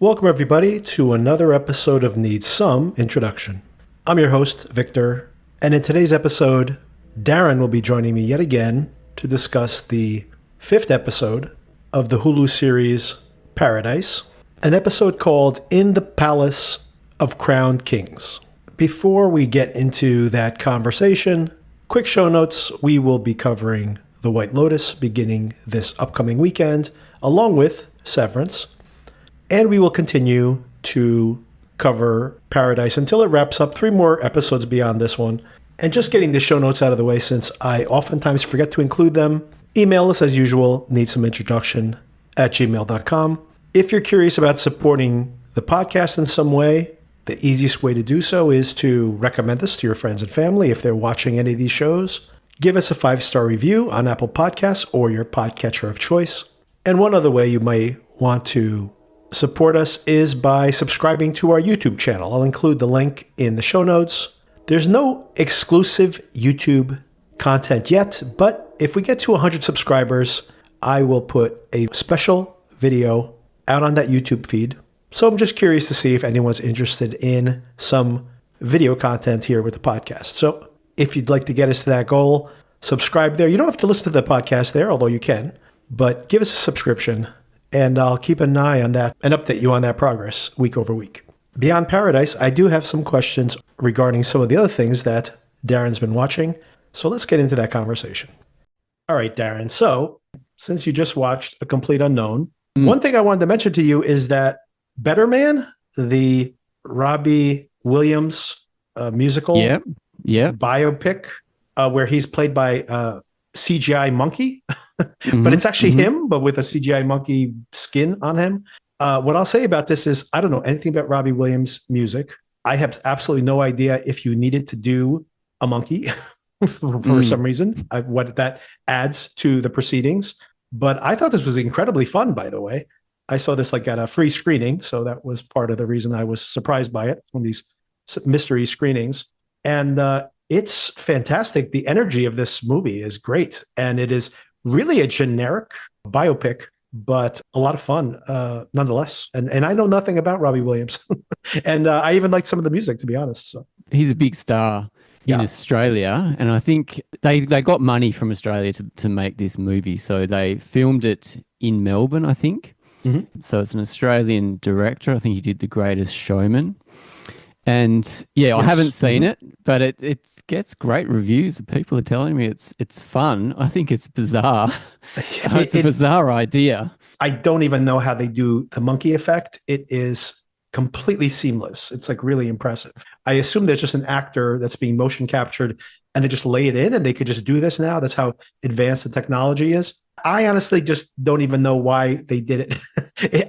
Welcome, everybody, to another episode of Need Some Introduction. I'm your host, Victor, and in today's episode, Darren will be joining me yet again to discuss the 5th episode of the Hulu series Paradise, an episode called In the Palace of Crowned Kings. Before we get into that conversation, quick show notes. We will be covering the White Lotus beginning this upcoming weekend, along with Severance. And we will continue to cover Paradise until it wraps up, 3 more episodes beyond this one. And just getting the show notes out of the way, since I oftentimes forget to include them, email us as usual, needssomeintroduction@gmail.com. If you're curious about supporting the podcast in some way, the easiest way to do so is to recommend us to your friends and family if they're watching any of these shows. Give us a 5-star review on Apple Podcasts or your podcatcher of choice. And one other way you may want to support us is by subscribing to our YouTube channel. I'll include the link in the show notes. There's no exclusive YouTube content yet, but if we get to 100 subscribers, I will put a special video out on that YouTube feed. So I'm just curious to see if anyone's interested in some video content here with the podcast. So if you'd like to get us to that goal, subscribe there. You don't have to listen to the podcast there, although you can, but give us a subscription. And I'll keep an eye on that and update you on that progress week over week. Beyond Paradise, I do have some questions regarding some of the other things that Darren's been watching. So let's get into that conversation. All right, Darren. So since you just watched The Complete Unknown, one thing I wanted to mention to you is that Better Man, the Robbie Williams musical biopic, where he's played by CGI monkey, but it's actually him, but with a CGI monkey skin on him. What I'll say about this is I don't know anything about Robbie Williams music. I have absolutely no idea if you needed to do a monkey for some reason, what that adds to the proceedings. But I thought this was incredibly fun, by the way. I saw this like at a free screening, so that was part of the reason I was surprised by it on these mystery screenings. And it's fantastic. The energy of this movie is great. And it is really a generic biopic, but a lot of fun nonetheless. And I know nothing about Robbie Williams. And I even liked some of the music, to be honest. So he's a big star in Australia. And I think they got money from Australia to make this movie. So they filmed it in Melbourne, I think. So it's an Australian director. I think he did The Greatest Showman. And I haven't seen it, but it gets great reviews. People are telling me it's fun. I think it's bizarre. It's a bizarre idea. I don't even know how they do the monkey effect. It is completely seamless. It's like really impressive. I assume there's just an actor that's being motion captured and they just lay it in and they could just do this now. That's how advanced the technology is. I honestly just don't even know why they did it.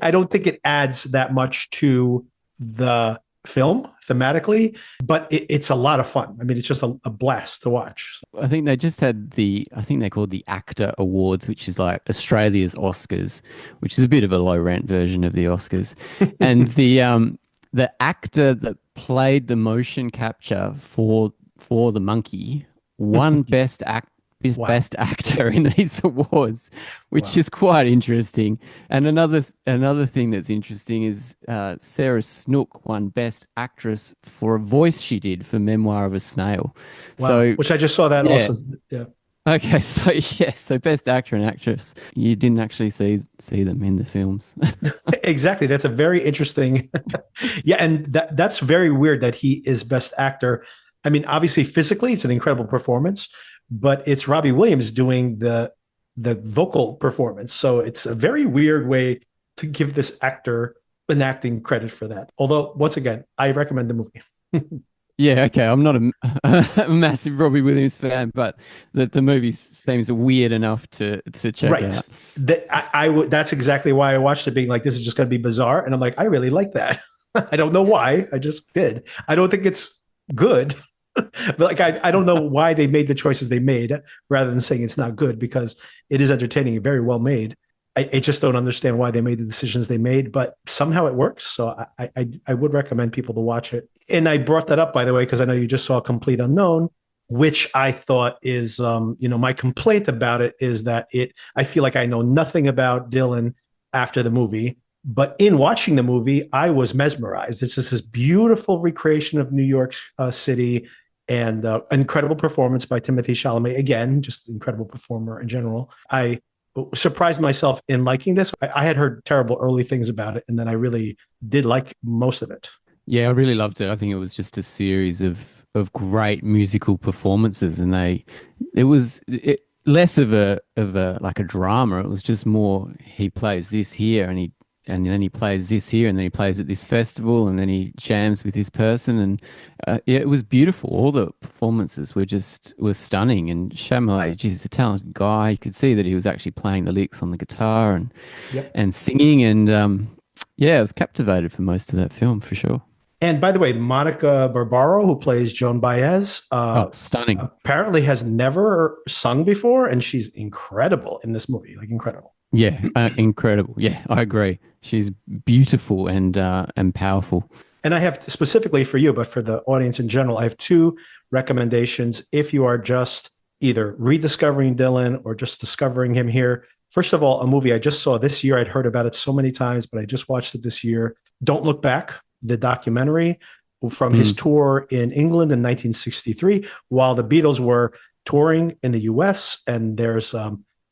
I don't think it adds that much to the film thematically, but it's a lot of fun. I mean, it's just a blast to watch. I think they just had they called the ACTA Awards, which is like Australia's Oscars, which is a bit of a low rent version of the Oscars. And the actor that played the motion capture for the monkey won best actor in these awards, which is quite interesting. And another thing that's interesting is Sarah Snook won best actress for a voice she did for Memoir of a Snail. Wow. So, which I just saw that also. Yeah. Okay, so best actor and actress. You didn't actually see them in the films. Exactly. That's a very interesting. And that's very weird that he is best actor. I mean, obviously physically it's an incredible performance, but it's Robbie Williams doing the vocal performance. So it's a very weird way to give this actor an acting credit for that. Although, once again, I recommend the movie. Yeah, okay. I'm not a massive Robbie Williams fan, but the movie seems weird enough to check out. That's exactly why I watched it, being like, this is just going to be bizarre. And I'm like, I really like that. I don't know why. I just did. I don't think it's good. But like I don't know why they made the choices they made, rather than saying it's not good, because it is entertaining and very well made. I just don't understand why they made the decisions they made, but somehow it works. So I would recommend people to watch it. And I brought that up, by the way, because I know you just saw Complete Unknown, which I thought is, my complaint about it is that I feel like I know nothing about Dylan after the movie. But in watching the movie, I was mesmerized. It's just this beautiful recreation of New York City, and incredible performance by Timothée Chalamet. Again, just incredible performer in general. I surprised myself in liking this. I had heard terrible early things about it, and then I really did like most of it. Yeah, I really loved it. I think it was just a series of great musical performances, and less of a like a drama. It was just more he plays this here, and then he plays this here, and then he plays at this festival, and then he jams with this person, and yeah, it was beautiful. All the performances were stunning, and Chalamet, he's a talented guy. You could see that he was actually playing the licks on the guitar Yep. and singing, and yeah, I was captivated for most of that film for sure. And by the way, Monica Barbaro, who plays Joan Baez, Oh, stunning. apparently has never sung before, and she's incredible in this movie, like incredible. Yeah, incredible. Yeah, I agree. She's beautiful and powerful. And I have specifically for you, but for the audience in general, I have two recommendations if you are just either rediscovering Dylan or just discovering him here. First of all, a movie I just saw this year. I'd heard about it so many times, but I just watched it this year. Don't Look Back, the documentary from his tour in England in 1963, while the Beatles were touring in the US. And there's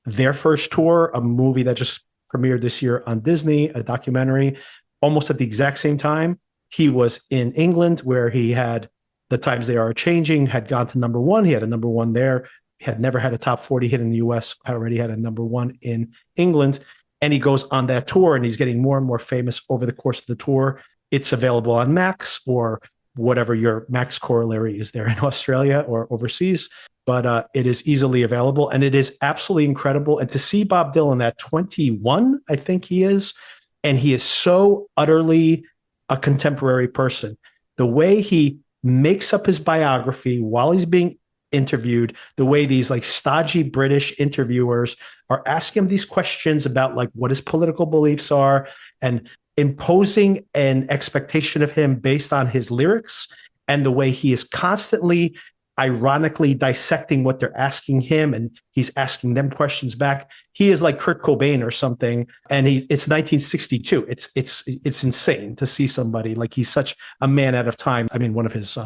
their first tour, a movie that just premiered this year on Disney, a documentary, almost at the exact same time. He was in England, where he had The Times They Are Changing, had gone to number one. He had a number one there. He had never had a top 40 hit in the US, had already had a number one in England. And he goes on that tour, and he's getting more and more famous over the course of the tour. It's available on Max, or whatever your Max corollary is there in Australia or overseas. But it is easily available, and it is absolutely incredible. And to see Bob Dylan at 21, I think he is, and he is so utterly a contemporary person. The way he makes up his biography while he's being interviewed, the way these like stodgy British interviewers are asking him these questions about like what his political beliefs are, and imposing an expectation of him based on his lyrics, and the way he is constantly ironically dissecting what they're asking him, and he's asking them questions back. He is like Kurt Cobain or something, and it's 1962. It's insane to see somebody like he's such a man out of time. I mean, one of his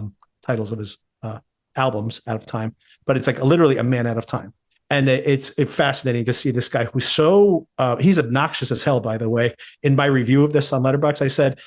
titles of his albums, Out of Time, but it's like literally a man out of time. And it's fascinating to see this guy who's so he's obnoxious as hell, by the way. In my review of this on Letterboxd, I said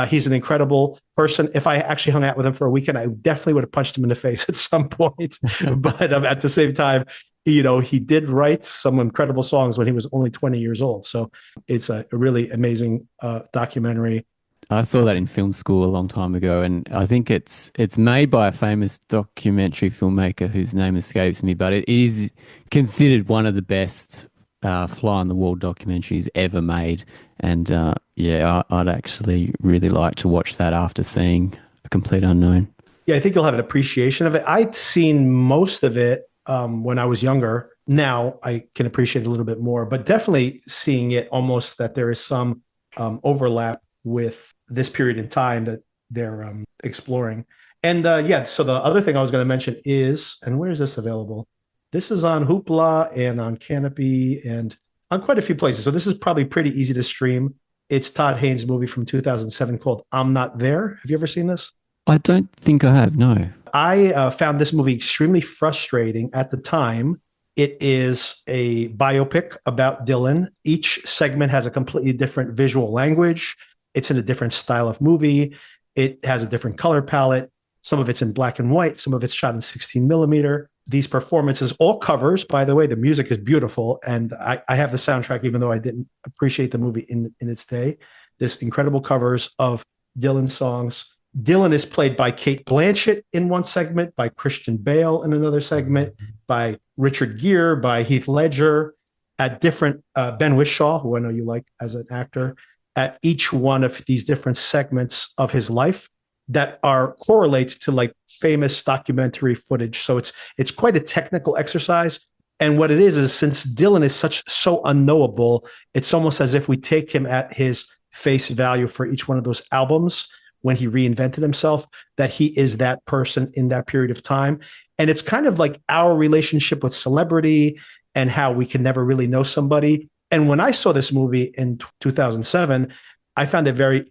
he's an incredible person. If I actually hung out with him for a weekend, I definitely would have punched him in the face at some point. But at the same time, you know, he did write some incredible songs when he was only 20 years old. So it's a really amazing documentary. I saw that in film school a long time ago, and I think it's made by a famous documentary filmmaker whose name escapes me, but it is considered one of the best fly on the wall documentaries ever made. And yeah, I'd actually really like to watch that after seeing A Complete Unknown. Yeah, I think you'll have an appreciation of it. I'd seen most of it when I was younger. Now I can appreciate it a little bit more, but definitely seeing it almost that there is some overlap with this period in time that they're exploring. And yeah, so the other thing I was going to mention is, and where is this available? This is on Hoopla and on Canopy and on quite a few places. So this is probably pretty easy to stream. It's Todd Haynes' movie from 2007 called I'm Not There. Have you ever seen this? I don't think I have, no. I found this movie extremely frustrating at the time. It is a biopic about Dylan. Each segment has a completely different visual language. It's in a different style of movie. It has a different color palette. Some of it's in black and white. Some of it's shot in 16 millimeter. These performances, all covers, by the way, the music is beautiful. And I have the soundtrack, even though I didn't appreciate the movie in its day. This incredible covers of Dylan songs. Dylan is played by Kate Blanchett in one segment, by Christian Bale in another segment, by Richard Gere, by Heath Ledger, at different, Ben Whishaw, who I know you like as an actor, at each one of these different segments of his life that are correlates to like famous documentary footage. So it's quite a technical exercise. And what it is since Dylan is so unknowable, it's almost as if we take him at his face value for each one of those albums when he reinvented himself, that he is that person in that period of time. And it's kind of like our relationship with celebrity and how we can never really know somebody. And when I saw this movie in 2007, I found it very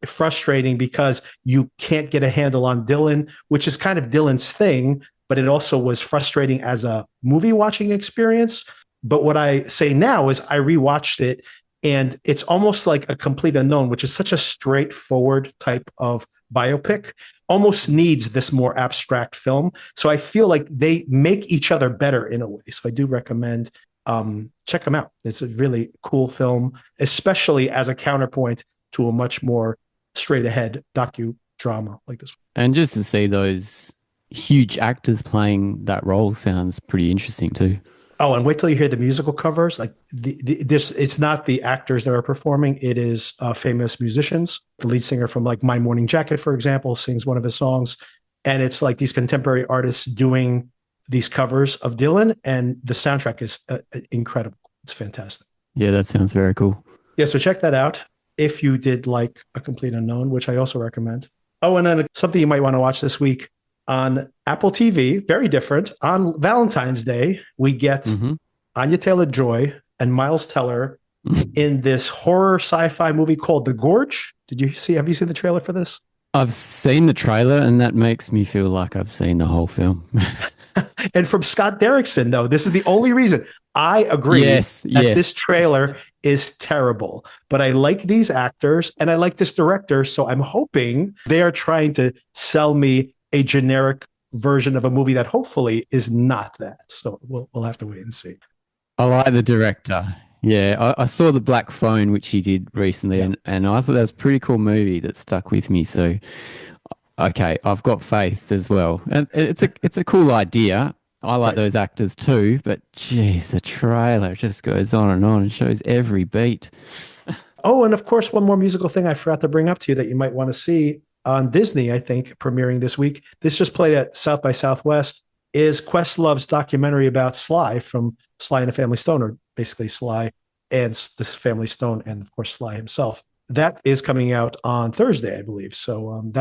frustrating because you can't get a handle on Dylan, which is kind of Dylan's thing, but it also was frustrating as a movie watching experience. But what I say now is I rewatched it and it's almost like a complete unknown, which is such a straightforward type of biopic, almost needs this more abstract film. So I feel like they make each other better in a way. So I do recommend check them out. It's a really cool film, especially as a counterpoint to a much more straight ahead docudrama like this. And just to see those huge actors playing that role sounds pretty interesting too. Oh, and wait till you hear the musical covers. Like this, it's not the actors that are performing. It is famous musicians. The lead singer from like My Morning Jacket, for example, sings one of his songs. And it's like these contemporary artists doing these covers of Dylan. And the soundtrack is incredible. It's fantastic. Yeah, that sounds very cool. Yeah, so check that out if you did like A Complete Unknown, which I also recommend. Oh, and then something you might want to watch this week on Apple TV, very different. On Valentine's Day, we get Anya Taylor-Joy and Miles Teller in this horror sci-fi movie called The Gorge. Have you seen the trailer for this? I've seen the trailer and that makes me feel like I've seen the whole film. And from Scott Derrickson, though, this is the only reason I agree that this trailer is terrible. But I like these actors and I like this director. So I'm hoping they are trying to sell me a generic version of a movie that hopefully is not that. So we'll have to wait and see. I like the director. Yeah, I saw The Black Phone, which he did recently, and I thought that was a pretty cool movie that stuck with me. So, okay, I've got faith as well. And it's a cool idea. I like those actors too, but geez, the trailer just goes on and shows every beat. Oh, and of course, one more musical thing I forgot to bring up to you that you might want to see on Disney, I think, premiering this week. This just played at South by Southwest, is Questlove's documentary about Sly from Sly and the Family Stone, or basically Sly and this Family Stone, and of course, Sly himself. That is coming out on Thursday, I believe. So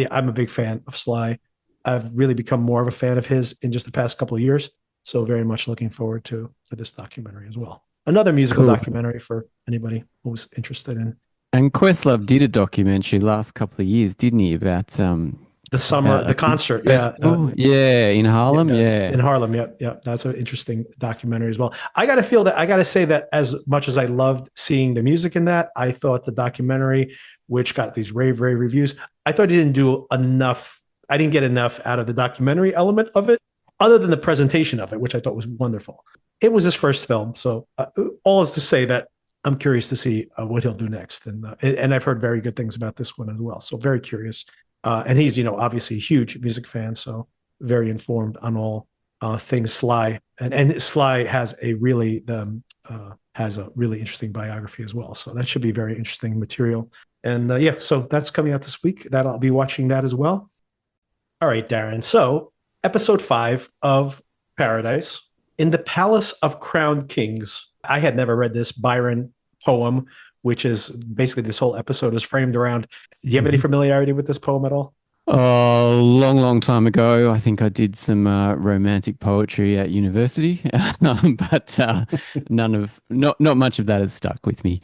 I'm a big fan of Sly. I've really become more of a fan of his in just the past couple of years. So very much looking forward to this documentary as well. Another musical documentary for anybody who's interested in. And Questlove did a documentary last couple of years, didn't he, about the concert, in Harlem, in Harlem, yeah. That's an interesting documentary as well. I got to say that as much as I loved seeing the music in that, I thought the documentary, which got these rave reviews, I thought it didn't do enough. I didn't get enough out of the documentary element of it, other than the presentation of it, which I thought was wonderful. It was his first film, so all is to say that I'm curious to see what he'll do next, and I've heard very good things about this one as well. So very curious. And he's, obviously a huge music fan, so very informed on all things Sly. And Sly has a really interesting biography as well. So that should be very interesting material. And so that's coming out this week. I'll be watching that as well. All right, Darren. So episode 5 of Paradise. In the Palace of Crowned Kings. I had never read this Byron poem, which is basically this whole episode is framed around. Do you have any familiarity with this poem at all? Oh, long time ago. I think I did some romantic poetry at university, but not much of that has stuck with me.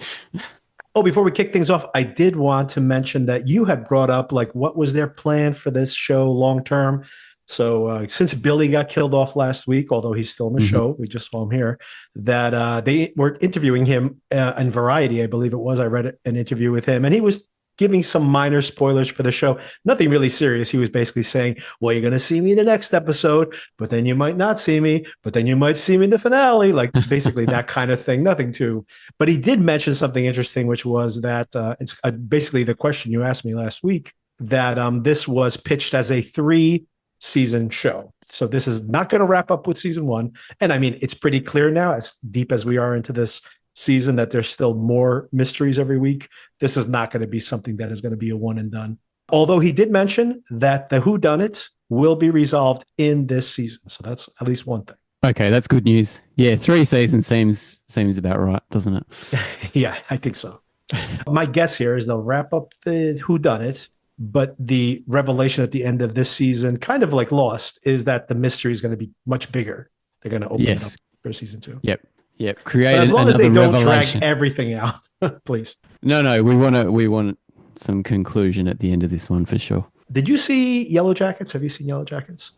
Oh, before we kick things off, I did want to mention that you had brought up what was their plan for this show long term. So since Billy got killed off last week, although he's still in the show, we just saw him here, that they were interviewing him in Variety, I believe it was. I read an interview with him, and he was giving some minor spoilers for the show. Nothing really serious. He was basically saying, well, you're going to see me in the next episode, but then you might not see me, but then you might see me in the finale, basically that kind of thing. Nothing too. But he did mention something interesting, which was that it's basically the question you asked me last week, that this was pitched as a 3-season show. So this is not going to wrap up with season 1. And I mean, it's pretty clear now, as deep as we are into this season, that there's still more mysteries every week. This is not going to be something that is going to be a one and done. Although he did mention that the whodunit will be resolved in this season. So that's at least one thing. Okay, that's good news. Yeah, 3 seasons seems about right, doesn't it? Yeah, I think so. My guess here is they'll wrap up the whodunit, but the revelation at the end of this season, kind of like Lost, is that the mystery is going to be much bigger. They're going to open it up for season 2. Yep. Yep. But Create as long as they another don't drag revelation. everything out, please. No. We want some conclusion at the end of this one for sure. Did you see Yellowjackets? Have you seen Yellowjackets?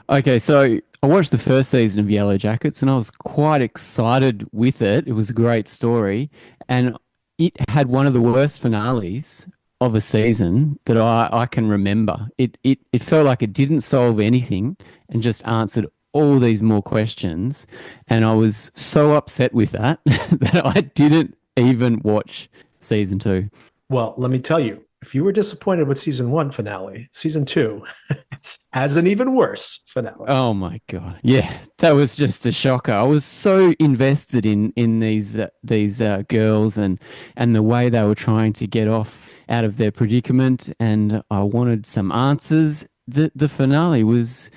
Okay, so I watched the first season of Yellowjackets and I was quite excited with it. It was a great story, and it had one of the worst finales of a season that I can remember. It felt like it didn't solve anything and just answered all these more questions. And I was so upset with that that I didn't even watch season two. Well, let me tell you, if you were disappointed with season one finale, season two has an even worse finale. Oh my God. Yeah, that was just a shocker. I was so invested in these girls and the way they were trying to get off out of their predicament, and I wanted some answers. The finale was,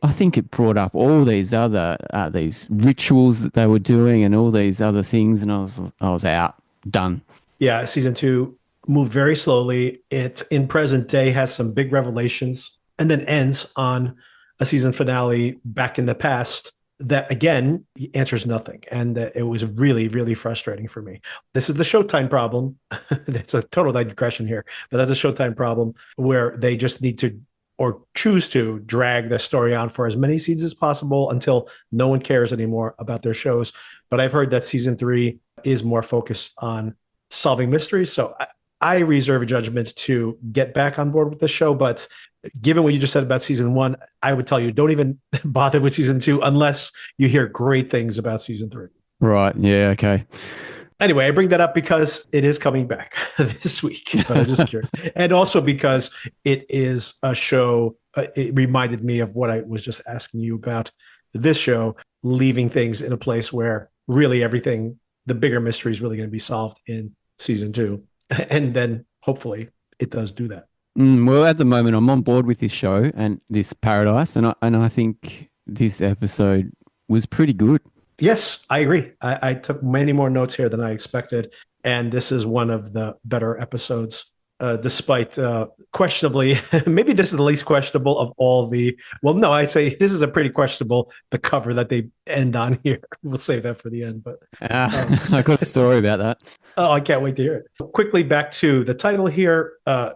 I think it brought up all these other these rituals that they were doing and all these other things, and I was out, done. Yeah, season two moved very slowly. It in present day has some big revelations and then ends on a season finale back in the past that again answers nothing. And it was really, really frustrating for me. This is the Showtime problem. It's a total digression here, but that's a Showtime problem where they just need to or choose to drag the story on for as many seasons as possible until no one cares anymore about their shows. But I've heard that season three is more focused on solving mysteries. So I reserve a judgment to get back on board with the show. But given what you just said about season one, I would tell you don't even bother with season two unless you hear great things about season three. Right. Yeah. Okay. Anyway, I bring that up because it is coming back this week, but I'm just curious. And also because it is a show, it reminded me of what I was just asking you about this show, leaving things in a place where really everything, the bigger mystery is really going to be solved in season two. And then hopefully it does do that. Well, at the moment, I'm on board with this show and this paradise, and I think this episode was pretty good. Yes, I agree. I took many more notes here than I expected. And this is one of the better episodes, despite questionably, maybe this is the least questionable of all the, well, no, I'd say this is a pretty questionable, the cover that they end on here. We'll save that for the end. But I got a story about that. Oh, I can't wait to hear it. Quickly back to the title here.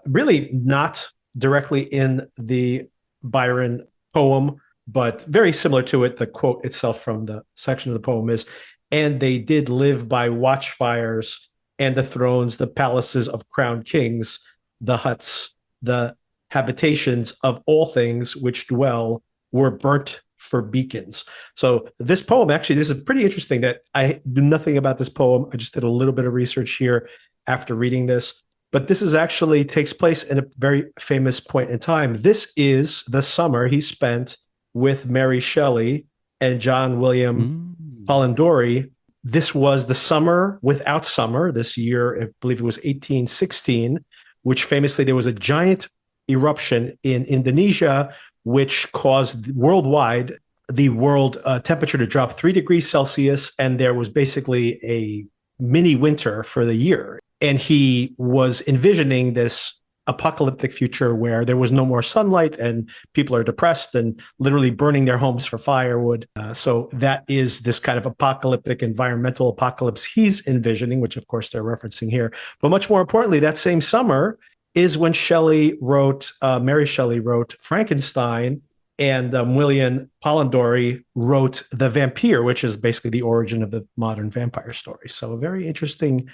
Really not directly in the Byron poem, but very similar to it. The quote itself from the section of the poem is, "And they did live by watchfires and the thrones, the palaces of crowned kings, the huts, the habitations of all things which dwell were burnt for beacons." So this poem, actually, this is pretty interesting that I knew nothing about this poem. I just did a little bit of research here after reading this. But this is actually takes place in a very famous point in time. This is the summer he spent with Mary Shelley and John William Polidori. This was the summer without summer. This year, I believe it was 1816, which famously there was a giant eruption in Indonesia, which caused worldwide the world temperature to drop 3 degrees Celsius. And there was basically a mini winter for the year. And he was envisioning this apocalyptic future where there was no more sunlight and people are depressed and literally burning their homes for firewood. So that is this kind of apocalyptic environmental apocalypse he's envisioning, which of course they're referencing here. But much more importantly, that same summer is when Mary Shelley wrote Frankenstein, and William Polidori wrote The Vampire, which is basically the origin of the modern vampire story. So a very interesting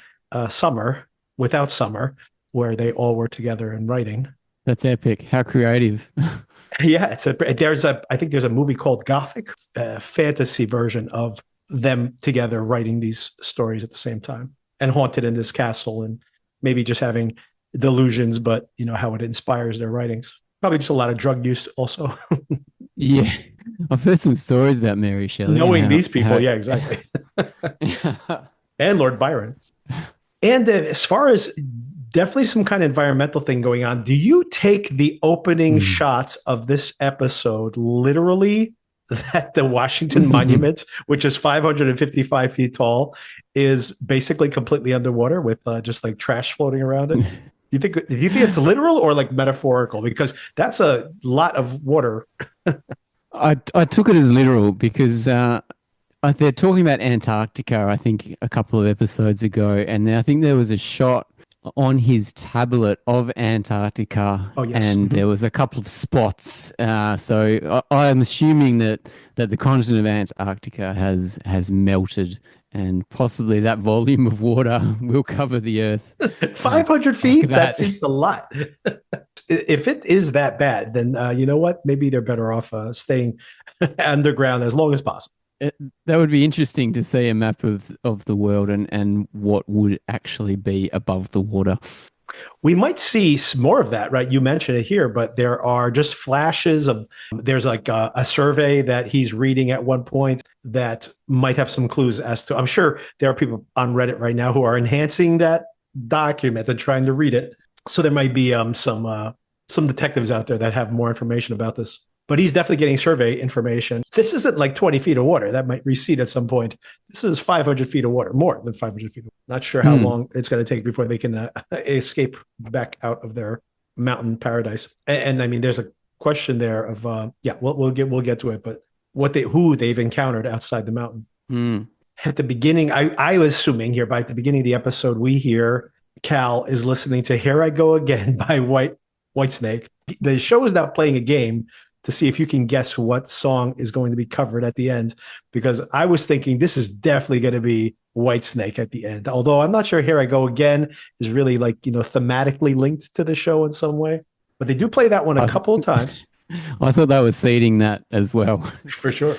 summer without summer, where they all were together and writing. That's epic. How creative. Yeah, I think there's a movie called Gothic, a fantasy version of them together writing these stories at the same time and haunted in this castle and maybe just having delusions, but you know how it inspires their writings. Probably just a lot of drug use also. Yeah. I've heard some stories about Mary Shelley. Knowing these people, yeah, exactly. And Lord Byron. And as far as definitely some kind of environmental thing going on, do you take the opening shots of this episode literally that the Washington Monument, which is 555 feet tall, is basically completely underwater with just like trash floating around it? Do you think it's literal or like metaphorical? Because that's a lot of water. I took it as literal because They're talking about Antarctica, I think, a couple of episodes ago, and I think there was a shot on his tablet of Antarctica, Oh, yes. and there was a couple of spots. So I'm assuming that the continent of Antarctica has melted, and possibly that volume of water will cover the Earth. 500 Fuck feet? That seems a lot. If it is that bad, then you know what? Maybe they're better off staying underground as long as possible. That would be interesting to see a map of the world and what would actually be above the water. We might see more of that, right? You mentioned it here, but there are just flashes of there's like a survey that he's reading at one point that might have some clues as to. I'm sure there are people on Reddit right now who are enhancing that document and trying to read it. So there might be some detectives out there that have more information about this. But he's definitely getting survey information. This isn't like 20 feet of water. That might recede at some point. This is 500 feet of water, more than 500 feet. Not sure how long it's going to take before they can escape back out of their mountain paradise. And I mean, there's a question there of we'll get to it. But who they've encountered outside the mountain. At the beginning, I was assuming here by the beginning of the episode, we hear Cal is listening to "Here I Go Again" by Whitesnake. The show is now playing a game to see if you can guess what song is going to be covered at the end, because I was thinking this is definitely going to be Whitesnake at the end. Although I'm not sure "Here I Go Again" is really like, thematically linked to the show in some way, but they do play that one a couple of times. I thought they were seeding that as well. For sure.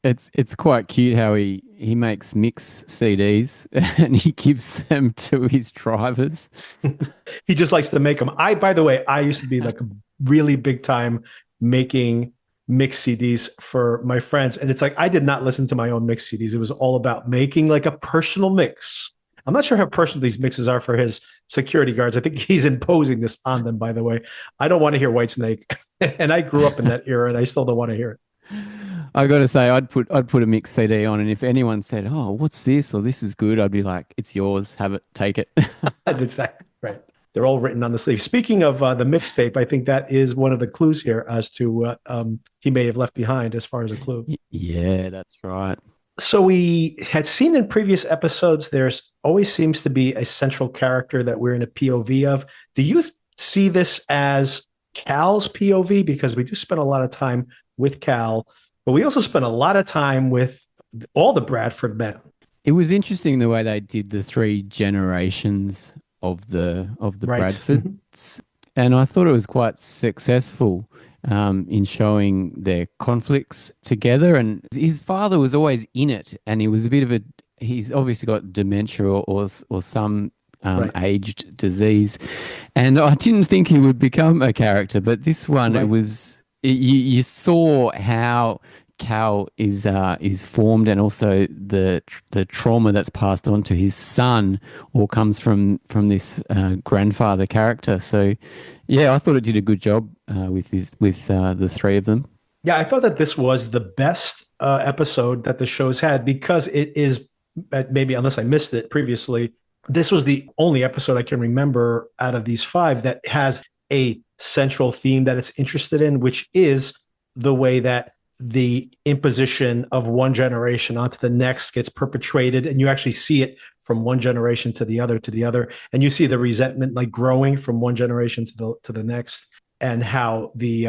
It's quite cute how he makes mix CDs and he gives them to his drivers. He just likes to make them. By the way, I used to be like a really big time making mix CDs for my friends. And it's like, I did not listen to my own mix CDs. It was all about making like a personal mix. I'm not sure how personal these mixes are for his security guards. I think he's imposing this on them, by the way. I don't want to hear Whitesnake. And I grew up in that era and I still don't want to hear it. I got to say, I'd put a mix CD on, and if anyone said, "Oh, what's this?" or "This is good," I'd be like, "It's yours. Have it. Take it." Exactly right. They're all written on the sleeve. Speaking of the mixtape, I think that is one of the clues here as to what he may have left behind as far as a clue. Yeah, that's right. So we had seen in previous episodes, there's always seems to be a central character that we're in a POV of. Do you see this as Cal's POV? Because we do spend a lot of time with Cal, but we also spent a lot of time with all the Bradford men. It was interesting the way they did the three generations of the Right. Bradfords, and I thought it was quite successful in showing their conflicts together. And his father was always in it, and he was a bit of he's obviously got dementia or some Right. aged disease, and I didn't think he would become a character, but this one Right. it was. You saw how Cal is formed, and also the trauma that's passed on to his son, all comes from this grandfather character. So, yeah, I thought it did a good job with the three of them. Yeah, I thought that this was the best episode that the show's had because it is, maybe unless I missed it previously, this was the only episode I can remember out of these five that has a central theme that it's interested in, which is the way that the imposition of one generation onto the next gets perpetrated, and you actually see it from one generation to the other, and you see the resentment like growing from one generation to the next, and how the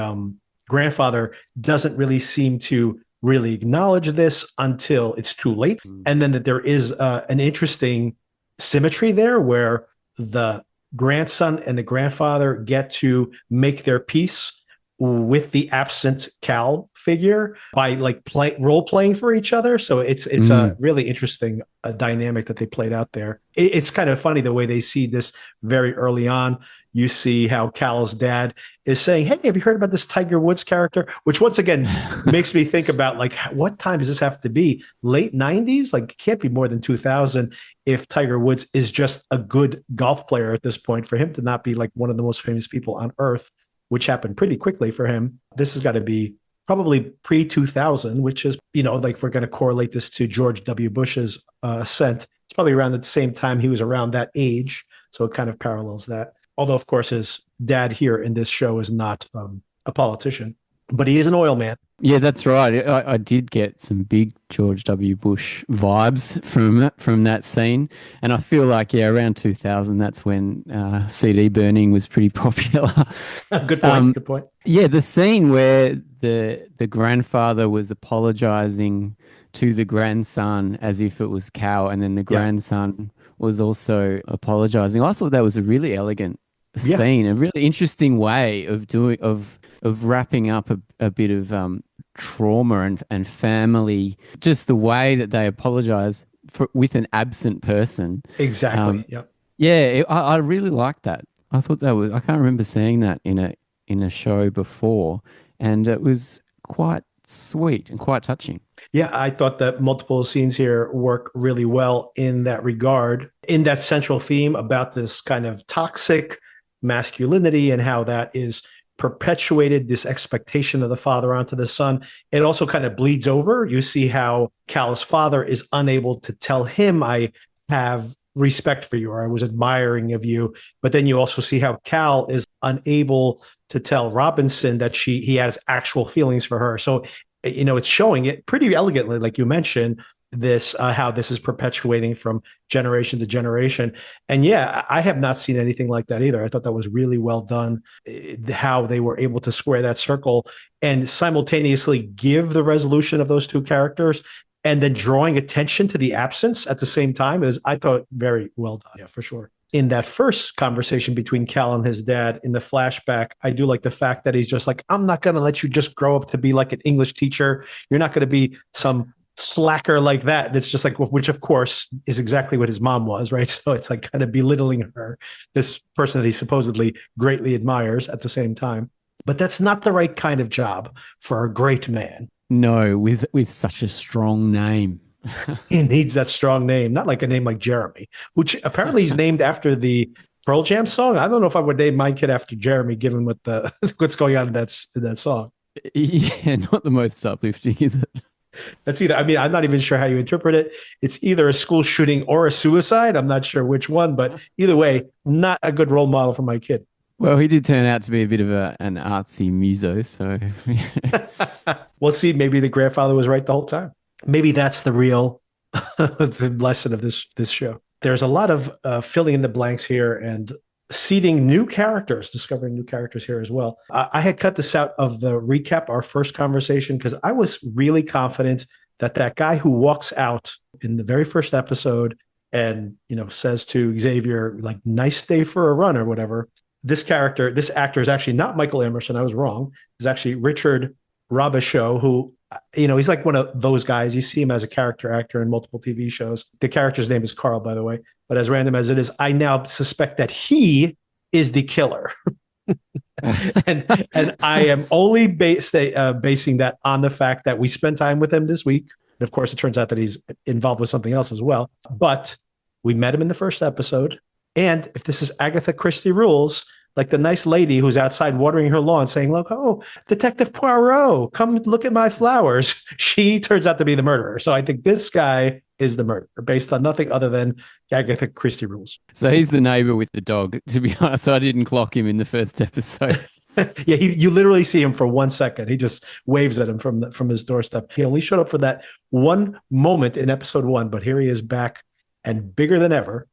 grandfather doesn't really seem to really acknowledge this until it's too late, and then that there is an interesting symmetry there where the grandson and the grandfather get to make their peace with the absent Cal figure by like role playing for each other. So it's a really interesting dynamic that they played out there. It's kind of funny the way they see this very early on. You see how Cal's dad is saying, "Hey, have you heard about this Tiger Woods character?" Which once again makes me think about like, what time does this have to be? Late 90s? Like, it can't be more than 2000 if Tiger Woods is just a good golf player at this point, for him to not be like one of the most famous people on earth, which happened pretty quickly for him. This has got to be probably pre-2000, which is, like if we're going to correlate this to George W. Bush's ascent, it's probably around the same time he was around that age. So it kind of parallels that. Although, of course, his dad here in this show is not a politician, but he is an oil man. Yeah, that's right. I did get some big George W. Bush vibes from that scene, and I feel like around 2000, that's when CD burning was pretty popular. Good point. Um, Good point. yeah, the scene where the grandfather was apologizing to the grandson as if it was Cal, and then the Yeah. grandson was also apologizing. I thought that was a really elegant Yeah. scene, a really interesting way of doing of wrapping up a bit of trauma and family, just the way that they apologize for with an absent person. Exactly. Um, Yep. yeah, I really liked that. I thought that was, I can't remember seeing that in a show before, and it was quite sweet and quite touching. Yeah, I thought that multiple scenes here work really well in that regard, in that central theme about this kind of toxic masculinity and how that is perpetuated, this expectation of the father onto the son. It also kind of bleeds over. You see how Cal's father is unable to tell him, I have respect for you, or I was admiring of you. But then you also see how Cal is unable to tell Robinson that he has actual feelings for her. So it's showing it pretty elegantly, like you mentioned, this how this is perpetuating from generation to generation. And yeah, I have not seen anything like that either. I thought that was really well done, how they were able to square that circle and simultaneously give the resolution of those two characters and then drawing attention to the absence at the same time is, I thought, very well done. Yeah, for sure. In that first conversation between Cal and his dad in the flashback, I do like the fact that he's just like, I'm not going to let you just grow up to be like an English teacher. You're not going to be some slacker like that. And it's just like, which of course is exactly what his mom was, right? So it's like kind of belittling her, this person that he supposedly greatly admires at the same time. But that's not the right kind of job for a great man. No, with such a strong name. He needs that strong name, not like a name like Jeremy, which apparently he's named after the Pearl Jam song. I don't know if I would name my kid after Jeremy, given what the what's going on in that song. Yeah, not the most uplifting, is it? That's either. I mean, I'm not even sure how you interpret it. It's either a school shooting or a suicide. I'm not sure which one, but either way, not a good role model for my kid. Well, he did turn out to be a bit of an artsy muso, so We'll see. Maybe the grandfather was right the whole time. Maybe that's the real the lesson of this show. There's a lot of filling in the blanks here and seeding new characters, discovering new characters here as well. I had cut this out of the recap, our first conversation, because I was really confident that that guy who walks out in the very first episode and says to Xavier, like, nice day for a run or whatever. This actor is actually not Michael Emerson. I was wrong. It's actually Richard Robichaud, who he's like one of those guys. You see him as a character actor in multiple TV shows. The character's name is Carl, by the way. But as random as it is, I now suspect that he is the killer. and I am only basing that on the fact that we spent time with him this week. And of course, it turns out that he's involved with something else as well. But we met him in the first episode. And if this is Agatha Christie rules, like the nice lady who's outside watering her lawn saying, look, oh, Detective Poirot, come look at my flowers. She turns out to be the murderer. So I think this guy is the murderer based on nothing other than Agatha Christie rules. so he's the neighbor with the dog. To be honest, I didn't clock him in the first episode. Yeah, you literally see him for 1 second. He just waves at him from his doorstep. He only showed up for that one moment in episode 1, but here he is back and bigger than ever.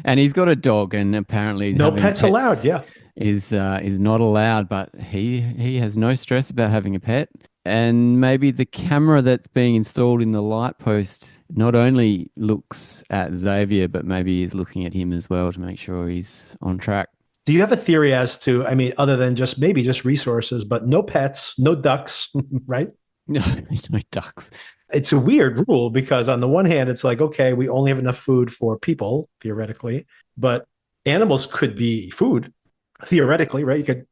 And he's got a dog, and apparently no pets allowed. Yeah, is not allowed. But he has no stress about having a pet. And maybe the camera that's being installed in the light post not only looks at Xavier, but maybe is looking at him as well to make sure he's on track. Do you have a theory as to, I mean, other than just maybe just resources, but no pets, no ducks, right? No, no ducks. It's a weird rule because on the one hand, it's like, okay, we only have enough food for people, theoretically, but animals could be food, theoretically, right? You could.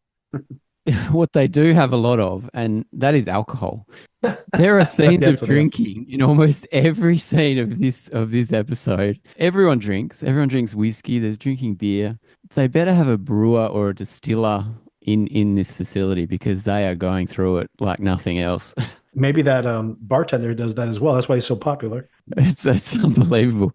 What they do have a lot of, and that is alcohol. There are scenes of drinking in almost every scene of this episode. Everyone drinks. Everyone drinks whiskey. There's drinking beer. They better have a brewer or a distiller in this facility because they are going through it like nothing else. Maybe that bartender does that as well. That's why he's so popular. It's unbelievable.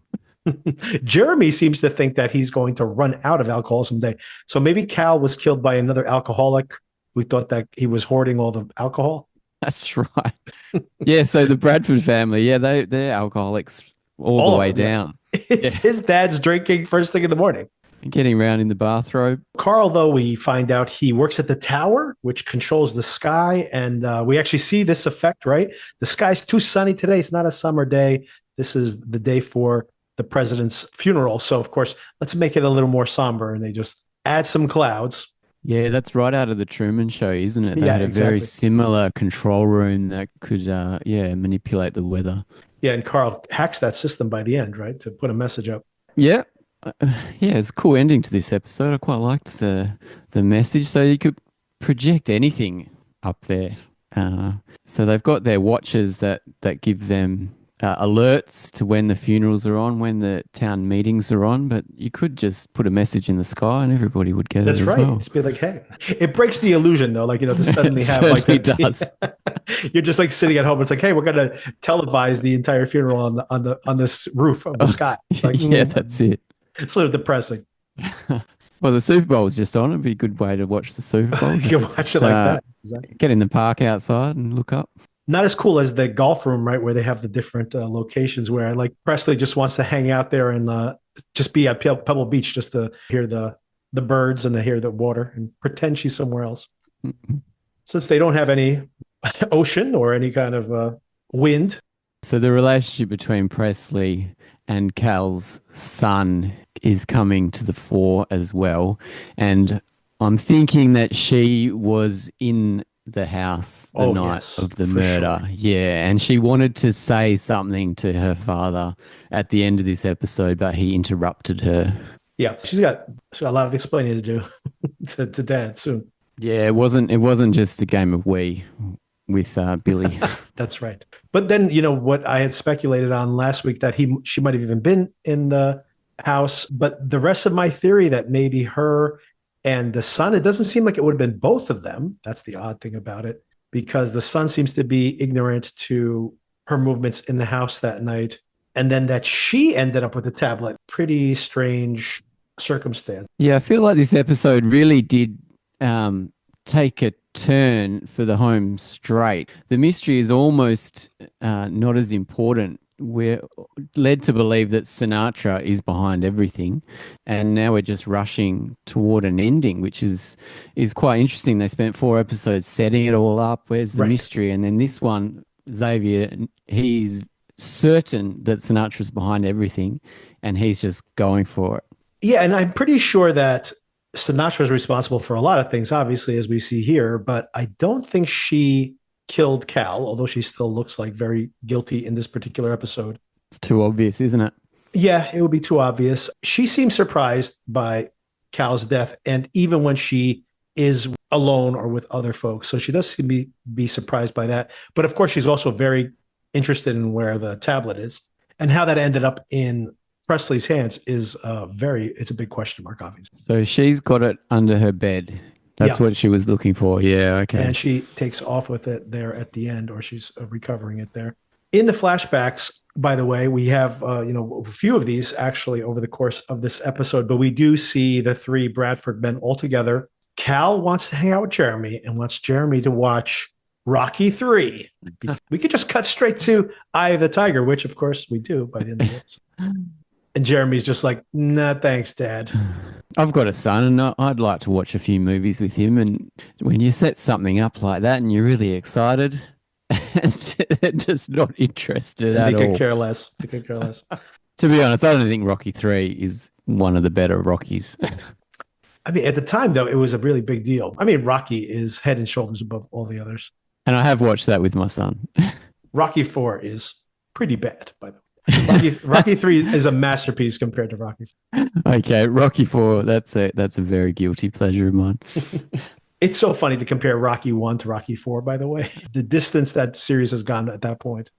Jeremy seems to think that he's going to run out of alcohol someday. So maybe Cal was killed by another alcoholic who thought that he was hoarding all the alcohol. That's right. Yeah, so the Bradford family, yeah, they're alcoholics all the All of way them, yeah. down. It's Yeah, his dad's drinking first thing in the morning. getting around in the bathrobe. Carl, though, we find out he works at the tower, which controls the sky. And we actually see this effect, right? The sky's too sunny today. It's not a summer day. This is the day for the president's funeral. So, of course, let's make it a little more somber. And they just add some clouds. Yeah, that's right out of the Truman Show, isn't it? They Yeah, had a very exactly. similar control room that could, yeah, manipulate the weather. Yeah, and Carl hacks that system by the end, right? To put a message up. Yeah, uh, yeah, it's a cool ending to this episode. I quite liked the message. So you could project anything up there. Uh, so they've got their watches that give them alerts to when the funerals are on, when the town meetings are on. But you could just put a message in the sky, and everybody would get it That's as right. well. Just be like, hey, it breaks the illusion though. Like, to It suddenly have like certainly that. does. You're just like sitting at home. It's like, hey, we're gonna televise the entire funeral on this roof of the sky. It's like, Yeah, that's it. it's a little depressing. Well, the Super Bowl was just on. It'd be a good way to watch the Super Bowl. You can watch it like that. Exactly. Get in the park outside and look up. Not as cool as the golf room, right? Where they have the different locations where like Presley just wants to hang out there and just be at Pebble Beach just to hear the birds and to hear the water and pretend she's somewhere else. Since they don't have any ocean or any kind of wind. So the relationship between Presley and Cal's son is coming to the fore as well. And I'm thinking that she was in the house the night Yes, of the for murder. sure. Yeah. And she wanted to say something to her father at the end of this episode, but he interrupted her. Yeah, she's got a lot of explaining to do to Dad soon. Yeah, it wasn't just a game of Wii with Billy. That's right. But then, what I had speculated on last week that she might have even been in the house, but the rest of my theory that maybe her and the son, it doesn't seem like it would have been both of them. That's the odd thing about it, because the son seems to be ignorant to her movements in the house that night. And then that she ended up with the tablet. Pretty strange circumstance. Yeah, I feel like this episode really did take a turn for the home straight. The mystery is almost not as important. We're led to believe that Sinatra is behind everything, and now we're just rushing toward an ending, which is quite interesting. They spent 4 episodes setting it all up. Where's the Right. mystery? And then this one, Xavier, he's certain that Sinatra's behind everything, and he's just going for it. Yeah, and I'm pretty sure that Sinatra is responsible for a lot of things, obviously, as we see here, but I don't think she killed Cal, although she still looks like very guilty in this particular episode. It's too obvious, isn't it? Yeah, it would be too obvious. She seems surprised by Cal's death, and even when she is alone or with other folks. So she does seem to be surprised by that. But of course, she's also very interested in where the tablet is, and how that ended up in Presley's hands is it's a big question mark, obviously. So she's got it under her bed. That's Yeah. what she was looking for. Yeah, okay. And she takes off with it there at the end, or she's recovering it there. In the flashbacks, by the way, we have a few of these actually over the course of this episode, but we do see the 3 Bradford men all together. Cal wants to hang out with Jeremy and wants Jeremy to watch Rocky 3. We could just cut straight to Eye of the Tiger, which of course we do by the end of the episode. And Jeremy's just like, nah, thanks, Dad. I've got a son, and I'd like to watch a few movies with him. And when you set something up like that and you're really excited, they're just not interested And at they all. could care less. They could care less. To be honest, I don't think Rocky 3 is one of the better Rockies. I mean, at the time, though, it was a really big deal. I mean, Rocky is head and shoulders above all the others. And I have watched that with my son. Rocky 4 is pretty bad, by the way. Rocky 3 is a masterpiece compared to Rocky 4. Okay, Rocky 4, that's a very guilty pleasure of mine. It's so funny to compare Rocky 1 to Rocky 4, by the way. The distance that series has gone at that point.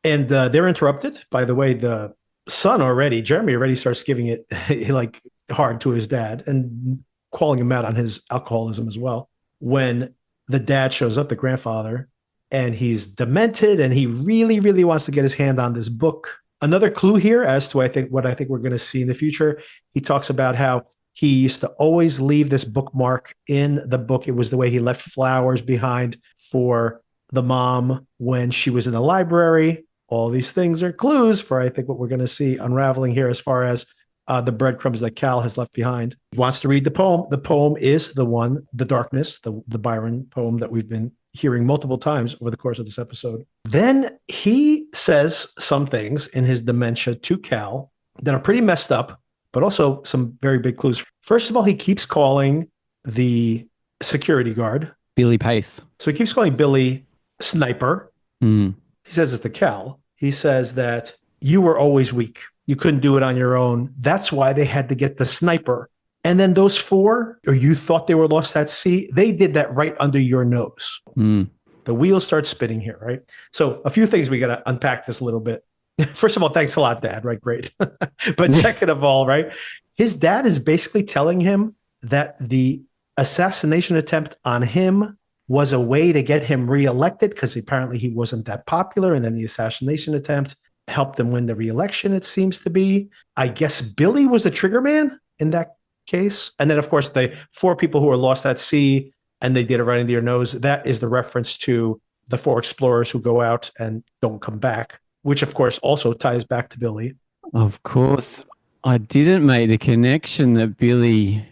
And they're interrupted. By the way, the son Jeremy already starts giving it like hard to his dad and calling him out on his alcoholism as well. When the dad shows up, the grandfather, and he's demented and he really, really wants to get his hand on this book. Another clue here as to what I think we're going to see in the future. He talks about how He used to always leave this bookmark in the book. It was the way he left flowers behind for the mom when she was in the library. All these things are clues for, I think, what we're going to see unraveling here as far as the breadcrumbs that Cal has left behind. He wants to read the poem. The poem is the one, The Darkness, the Byron poem that we've been hearing multiple times over the course of this episode. Then he says some things in his dementia to Cal that are pretty messed up, but also some very big clues. First of all, he keeps calling the security guard Billy Pace. So he keeps calling Billy Sniper. Mm. He says this to Cal. He says that you were always weak. You couldn't do it on your own. That's why they had to get the sniper. And then those four, or you thought they were lost at sea, they did that right under your nose. Mm. The wheels start spinning here, right? So a few things we got to unpack this a little bit. First of all, thanks a lot, Dad, right? Great. But second of all, right, his dad is basically telling him that the assassination attempt on him was a way to get him reelected because apparently he wasn't that popular. And then the assassination attempt helped him win the reelection, it seems to be. I guess Billy was the trigger man in that case. And then, of course, the four people who were lost at sea and they did it right into your nose. That is the reference to the four explorers who go out and don't come back, which, of course, also ties back to Billy. Of course. I didn't make the connection that Billy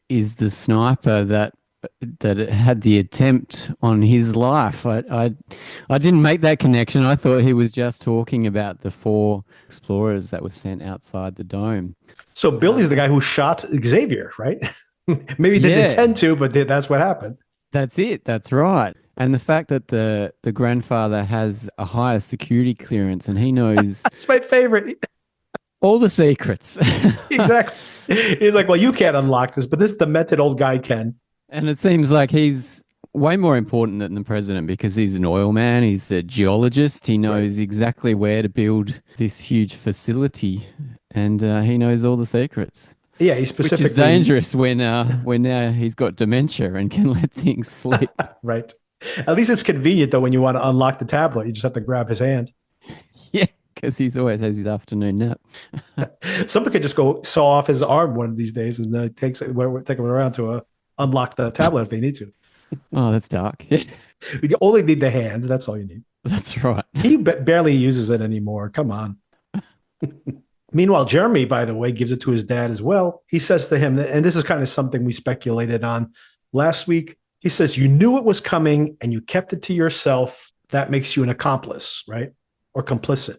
is the sniper that had the attempt on his life. I didn't make that connection. I thought he was just talking about the four explorers that were sent outside the dome. So Billy's the guy who shot Xavier, right? Maybe didn't intend to, but that's what happened. That's it. That's right. And the fact that the grandfather has a higher security clearance and he knows... It's my favorite. All the secrets. Exactly. He's like, well, you can't unlock this, but this demented old guy can. And it seems like he's way more important than the president because he's an oil man. He's a geologist. He knows exactly where to build this huge facility, and he knows all the secrets. Yeah, he specifically... Which is dangerous when he's got dementia and can let things slip. Right. At least it's convenient, though, when you want to unlock the tablet. You just have to grab his hand. Yeah, because he always has his afternoon nap. Somebody could just go saw off his arm one of these days and take him around to unlock the tablet if they need to. Oh, that's dark. You only need the hand. That's all you need. That's right. He barely uses it anymore. Come on. Meanwhile, Jeremy, by the way, gives it to his dad as well. He says to him, and this is kind of something we speculated on last week. He says, you knew it was coming and you kept it to yourself. That makes you an accomplice, right? Or complicit.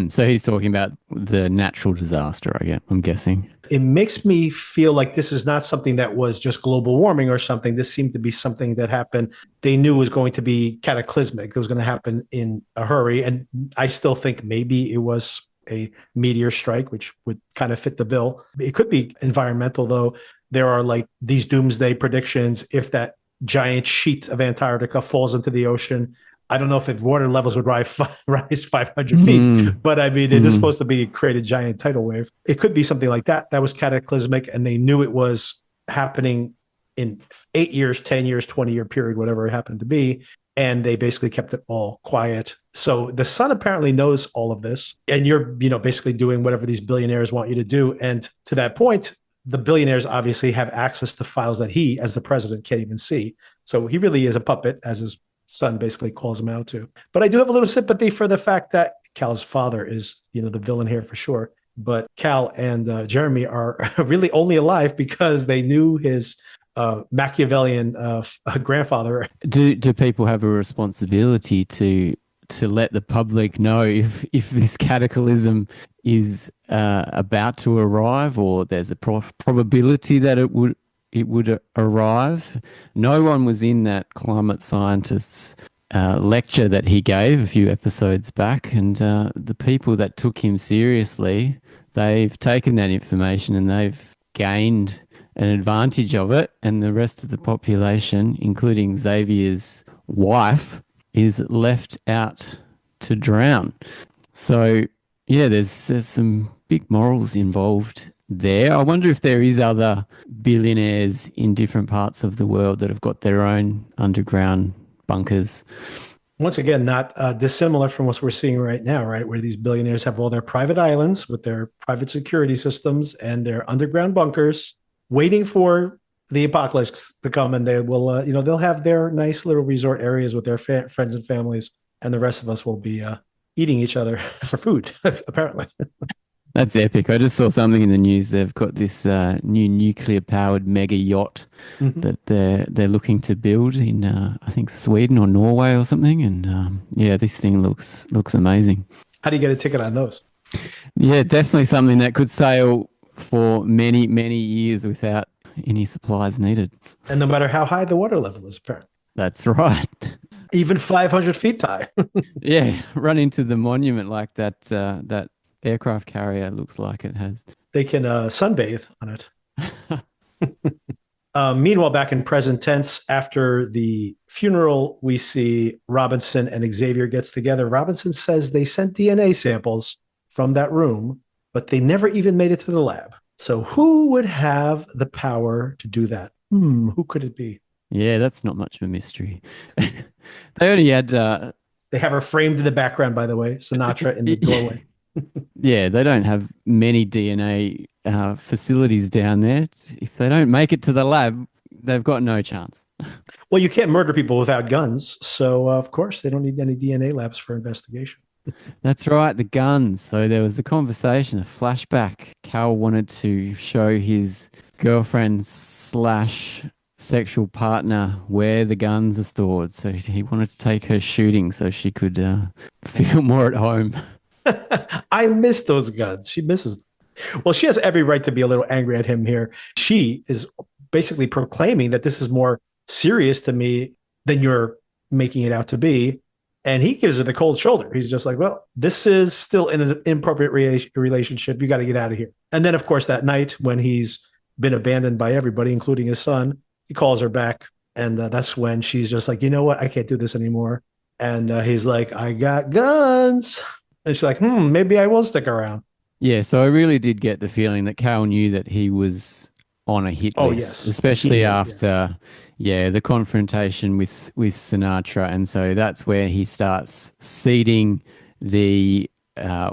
So he's talking about the natural disaster, I'm guessing. It makes me feel like this is not something that was just global warming or something. This seemed to be something that happened. They knew was going to be cataclysmic. It was going to happen in a hurry. And I still think maybe it was a meteor strike, which would kind of fit the bill. It could be environmental, though. There are like these doomsday predictions. If that giant sheet of Antarctica falls into the ocean, I don't know if water levels would rise 500 feet, but I mean, it is supposed to create a giant tidal wave. It could be something like that. That was cataclysmic, and they knew it was happening in 8 years, 10 years, 20-year period, whatever it happened to be, and they basically kept it all quiet. So the son apparently knows all of this, and you're, basically doing whatever these billionaires want you to do. And to that point, the billionaires obviously have access to files that he, as the president, can't even see. So he really is a puppet, as his son basically calls him out to. But I do have a little sympathy for the fact that Cal's father is, the villain here for sure. But Cal and Jeremy are really only alive because they knew his Machiavellian grandfather. Do people have a responsibility to let the public know if this cataclysm is about to arrive, or there's a probability that it would arrive? No one was in that climate scientist's lecture that he gave a few episodes back, and the people that took him seriously, they've taken that information and they've gained an advantage of it, and the rest of the population, including Xavier's wife, is left out to drown. So yeah, there's some big morals involved there. I wonder if there is other billionaires in different parts of the world that have got their own underground bunkers. Once again, not dissimilar from what we're seeing right now, right? Where these billionaires have all their private islands with their private security systems and their underground bunkers. waiting for the apocalypse to come, and they will, they'll have their nice little resort areas with their friends and families, and the rest of us will be eating each other for food, apparently. That's epic. I just saw something in the news. They've got this new nuclear-powered mega yacht that they're looking to build in, I think, Sweden or Norway or something. And yeah, this thing looks amazing. How do you get a ticket on those? Yeah, definitely something that could sail for many, many years without any supplies needed. And no matter how high the water level is, apparently. That's right. Even 500 feet high. Yeah, run into the monument like that aircraft carrier looks like it has. They can sunbathe on it. Meanwhile, back in present tense, after the funeral, we see Robinson and Xavier gets together. Robinson says they sent DNA samples from that room, but they never even made it to the lab. So who would have the power to do that? Who could it be? Yeah, that's not much of a mystery. They only had... They have her framed in the background, by the way, Sinatra in the doorway. Yeah, they don't have many DNA facilities down there. If they don't make it to the lab, they've got no chance. Well, you can't murder people without guns. So, of course, they don't need any DNA labs for investigation. That's right, the guns. So there was a conversation, a flashback. Cal wanted to show his girlfriend slash sexual partner where the guns are stored. So he wanted to take her shooting so she could feel more at home. I miss those guns. She misses them. Well, she has every right to be a little angry at him here. She is basically proclaiming that this is more serious to me than you're making it out to be. And he gives her the cold shoulder. He's just like, well, this is still in an inappropriate relationship. You got to get out of here. And then, of course, that night when he's been abandoned by everybody, including his son, he calls her back. And that's when she's just like, you know what? I can't do this anymore. And he's like, I got guns. And she's like, maybe I will stick around. Yeah, so I really did get the feeling that Cal knew that he was on a hit list, yes. especially after, the confrontation with Sinatra. And so that's where he starts seeding the,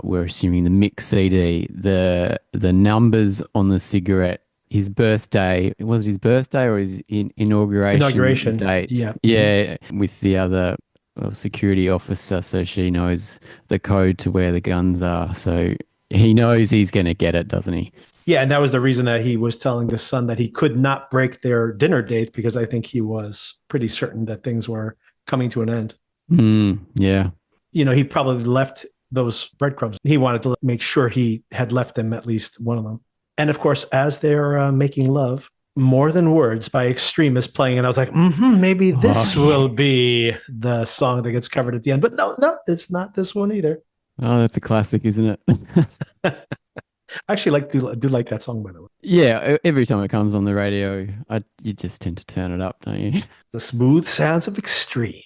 we're assuming the mix CD, the numbers on the cigarette, his birthday. Was it his birthday or his inauguration date? Yeah. Yeah, with the other security officer, so she knows the code to where the guns are. So he knows he's going to get it, doesn't he? Yeah, and that was the reason that he was telling the son that he could not break their dinner date, because I think he was pretty certain that things were coming to an end. Yeah. He probably left those breadcrumbs. He wanted to make sure he had left them, at least one of them. And of course, as they're making love, More Than Words by Extreme is playing. And I was like, maybe this will be the song that gets covered at the end. But no, it's not this one either. Oh, that's a classic, isn't it? I actually do like that song, by the way. Yeah, every time it comes on the radio, you just tend to turn it up, don't you? The smooth sounds of Extreme.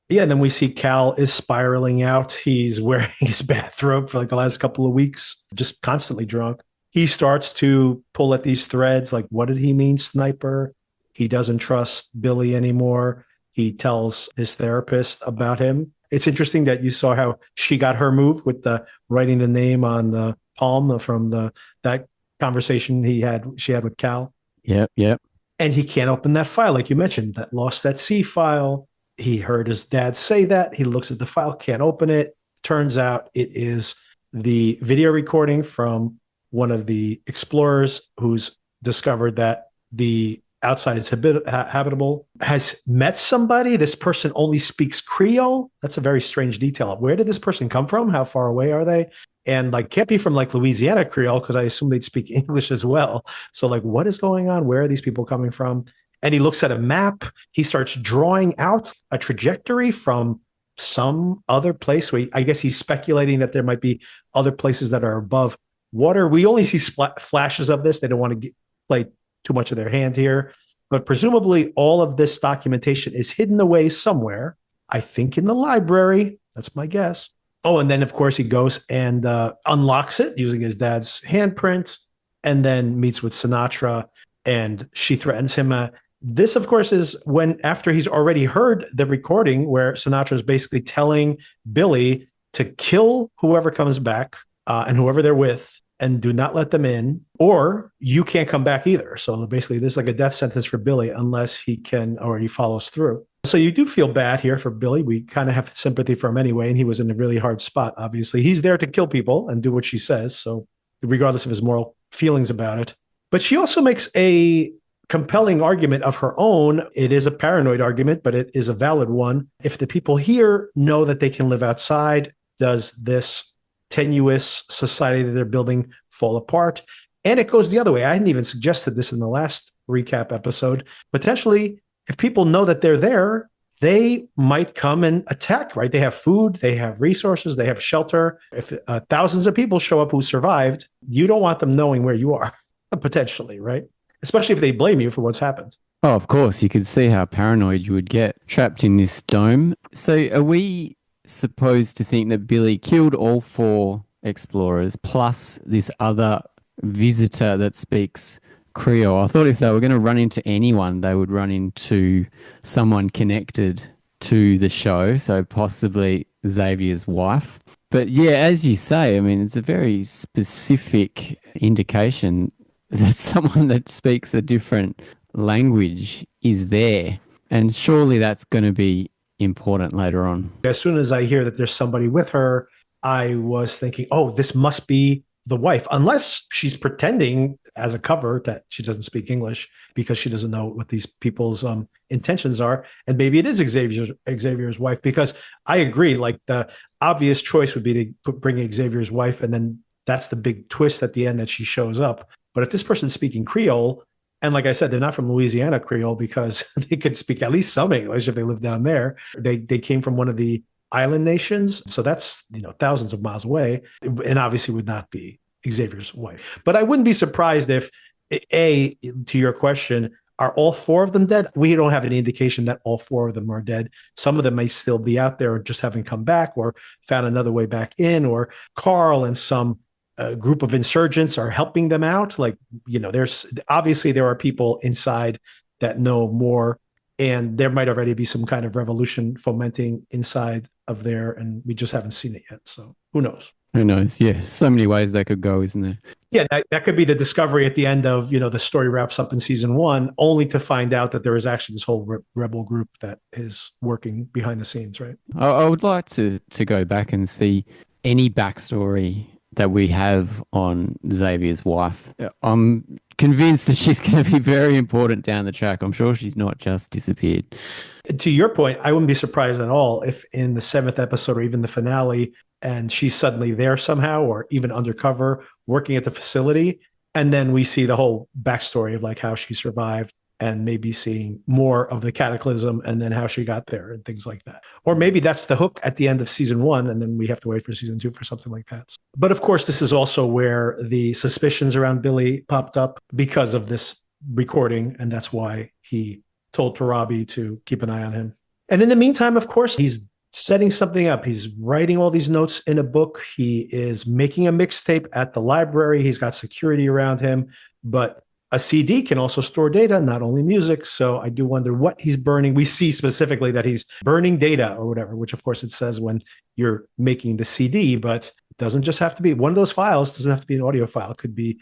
Yeah, and then we see Cal is spiraling out. He's wearing his bathrobe for like the last couple of weeks, just constantly drunk. He starts to pull at these threads, like, what did he mean, sniper? He doesn't trust Billy anymore. He tells his therapist about him. It's interesting that you saw how she got her move with the writing the name on the palm from that conversation she had with Cal. Yep. And he can't open that file, like you mentioned, that Lost at Sea file. He heard his dad say that. He looks at the file, can't open it. Turns out it is the video recording from one of the explorers who's discovered that the outside is habitable, has met somebody. This person only speaks Creole. That's a very strange detail. Where did this person come from? How far away are they? And like, can't be from like Louisiana Creole, because I assume they'd speak English as well. So like, what is going on? Where are these people coming from? And he looks at a map. He starts drawing out a trajectory from some other place. I guess he's speculating that there might be other places that are above water. We only see flashes of this. They don't want to play too much of their hand here. But presumably all of this documentation is hidden away somewhere. I think in the library. That's my guess. Oh, and then, of course, he goes and unlocks it using his dad's handprint, and then meets with Sinatra, and she threatens him. This, of course, is after he's already heard the recording where Sinatra is basically telling Billy to kill whoever comes back and whoever they're with, and do not let them in, or you can't come back either. So basically, this is like a death sentence for Billy unless he can or he follows through. So you do feel bad here for Billy. We kind of have sympathy for him anyway, and he was in a really hard spot, obviously. He's there to kill people and do what she says, so regardless of his moral feelings about it. But she also makes a compelling argument of her own. It is a paranoid argument, but it is a valid one. If the people here know that they can live outside, does this tenuous society that they're building fall apart? And it goes the other way. I hadn't even suggested this in the last recap episode. Potentially, if people know that they're there, they might come and attack, right? They have food, they have resources, they have shelter. If thousands of people show up who survived, you don't want them knowing where you are, potentially, right? Especially if they blame you for what's happened. Oh, of course. You could see how paranoid you would get trapped in this dome. So are we supposed to think that Billy killed all 4 explorers plus this other visitor that speaks Creole? I thought if they were going to run into anyone, they would run into someone connected to the show, so possibly Xavier's wife. But yeah, as you say, I mean, it's a very specific indication that someone that speaks a different language is there. And surely that's going to be important later on. As soon as I hear that there's somebody with her, I was thinking, oh, this must be the wife, unless she's pretending as a cover that she doesn't speak English because she doesn't know what these people's intentions are. And maybe it is Xavier's wife, because I agree, like the obvious choice would be to bring Xavier's wife, and then that's the big twist at the end that she shows up. But if this person's speaking Creole, and like I said, they're not from Louisiana Creole because they could speak at least some English if they live down there. They came from one of the island nations. So that's, thousands of miles away, and obviously would not be Xavier's wife. But I wouldn't be surprised if, to your question, are all 4 of them dead? We don't have any indication that all 4 of them are dead. Some of them may still be out there or just haven't come back or found another way back in, or Carl and some group of insurgents are helping them out. Like, there's obviously there are people inside that know more, and there might already be some kind of revolution fomenting inside of there, and we just haven't seen it yet. So who knows? Who knows? Yeah, so many ways they could go, isn't there? Yeah, that could be the discovery at the end of, the story wraps up in season 1, only to find out that there is actually this whole rebel group that is working behind the scenes, right? I would like to go back and see any backstory that we have on Xavier's wife. I'm convinced that she's going to be very important down the track. I'm sure she's not just disappeared. To your point, I wouldn't be surprised at all if in the 7th episode or even the finale, and she's suddenly there somehow, or even undercover working at the facility. And then we see the whole backstory of like how she survived, and maybe seeing more of the cataclysm and then how she got there and things like that. Or maybe that's the hook at the end of season 1, and then we have to wait for season 2 for something like that. But of course, this is also where the suspicions around Billy popped up because of this recording, and that's why he told to Robbie to keep an eye on him. And in the meantime, of course, he's setting something up. He's writing all these notes in a book. He is making a mixtape at the library. He's got security around him, but a CD can also store data, not only music. So I do wonder what he's burning. We see specifically that he's burning data or whatever, which of course it says when you're making the CD, but it doesn't just have to be one of those files. It doesn't have to be an audio file. It could be,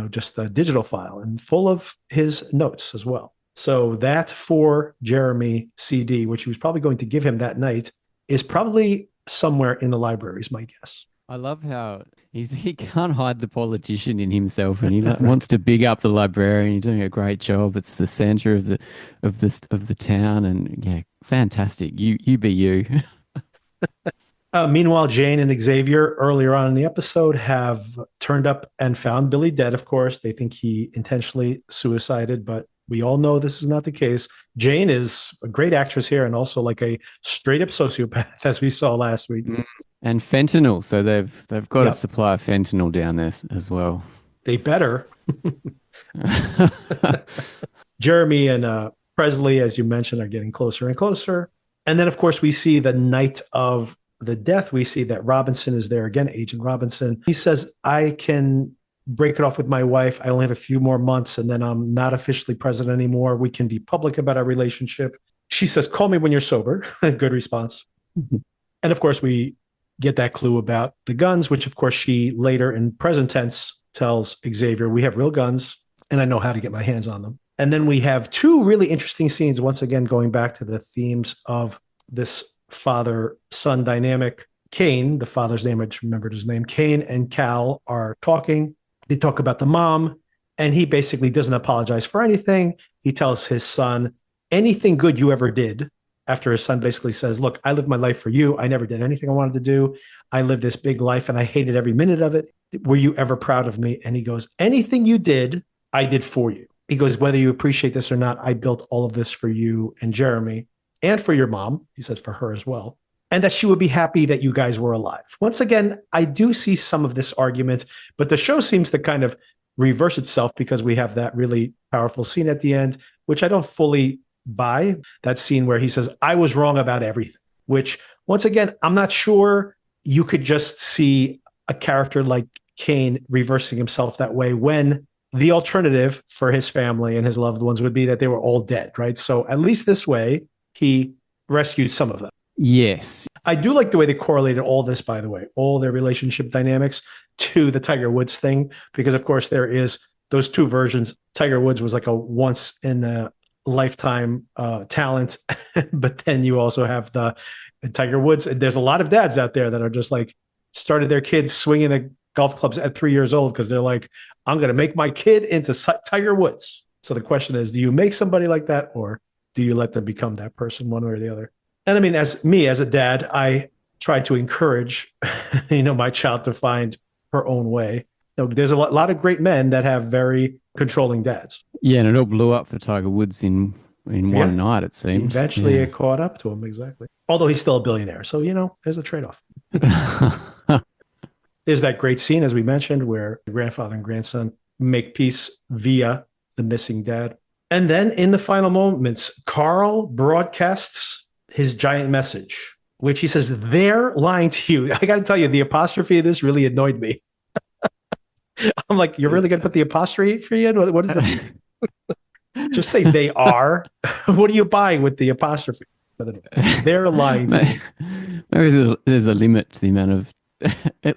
just a digital file and full of his notes as well. So that for Jeremy CD, which he was probably going to give him that night, is probably somewhere in the library, is my guess. I love how he can't hide the politician in himself, and he wants to big up the librarian. He's doing a great job. It's the center of the town, and yeah, fantastic. You be you. Meanwhile, Jane and Xavier earlier on in the episode have turned up and found Billy dead. Of course, they think he intentionally suicided, but we all know this is not the case. Jane is a great actress here, and also like a straight up sociopath, as we saw last week. And fentanyl. So they've got a supply of fentanyl down there as well. They better. Jeremy and Presley, as you mentioned, are getting closer and closer. And then, of course, we see the night of the death. We see that Robinson is there again, Agent Robinson. He says, I can break it off with my wife. I only have a few more months, and then I'm not officially president anymore. We can be public about our relationship. She says, call me when you're sober. Good response. And of course, we get that clue about the guns, which of course she later in present tense tells Xavier, we have real guns and I know how to get my hands on them. And then we have two really interesting scenes, once again, going back to the themes of this father-son dynamic. Kane, the father's name, I just remembered his name, Kane and Cal are talking. They talk about the mom, and he basically doesn't apologize for anything. He tells his son, anything good you ever did, after his son basically says, look, I lived my life for you. I never did anything I wanted to do. I lived this big life and I hated every minute of it. Were you ever proud of me? And he goes, anything you did, I did for you. He goes, whether you appreciate this or not, I built all of this for you and Jeremy and for your mom. He says for her as well. And that she would be happy that you guys were alive. Once again, I do see some of this argument, but the show seems to kind of reverse itself because we have that really powerful scene at the end, which I don't fully buy. That scene where he says, I was wrong about everything, which once again, I'm not sure you could just see a character like Kane reversing himself that way when the alternative for his family and his loved ones would be that they were all dead, right? So at least this way, he rescued some of them. Yes. I do like the way they correlated all this, by the way, all their relationship dynamics to the Tiger Woods thing, because of course there is those two versions. Tiger Woods was like a once in a lifetime talent, but then you also have the Tiger Woods. There's a lot of dads out there that are just like started their kids swinging the golf clubs at 3 years old because they're like, I'm going to make my kid into Tiger Woods. So the question is, do you make somebody like that or do you let them become that person one way or the other? And I mean, as a dad, I try to encourage, my child to find her own way. There's a lot of great men that have very controlling dads. Yeah, and it all blew up for Tiger Woods in one night, it seems. Eventually it caught up to him, exactly. Although he's still a billionaire. So, there's a trade-off. There's that great scene, as we mentioned, where the grandfather and grandson make peace via the missing dad. And then in the final moments, Carl broadcasts his giant message, which he says, they're lying to you. I got to tell you, the apostrophe of this really annoyed me. I'm like, you're really going to put the apostrophe in? What does that mean? Just say they are. What are you buying with the apostrophe? They're lying to you. Maybe there's a limit to the amount of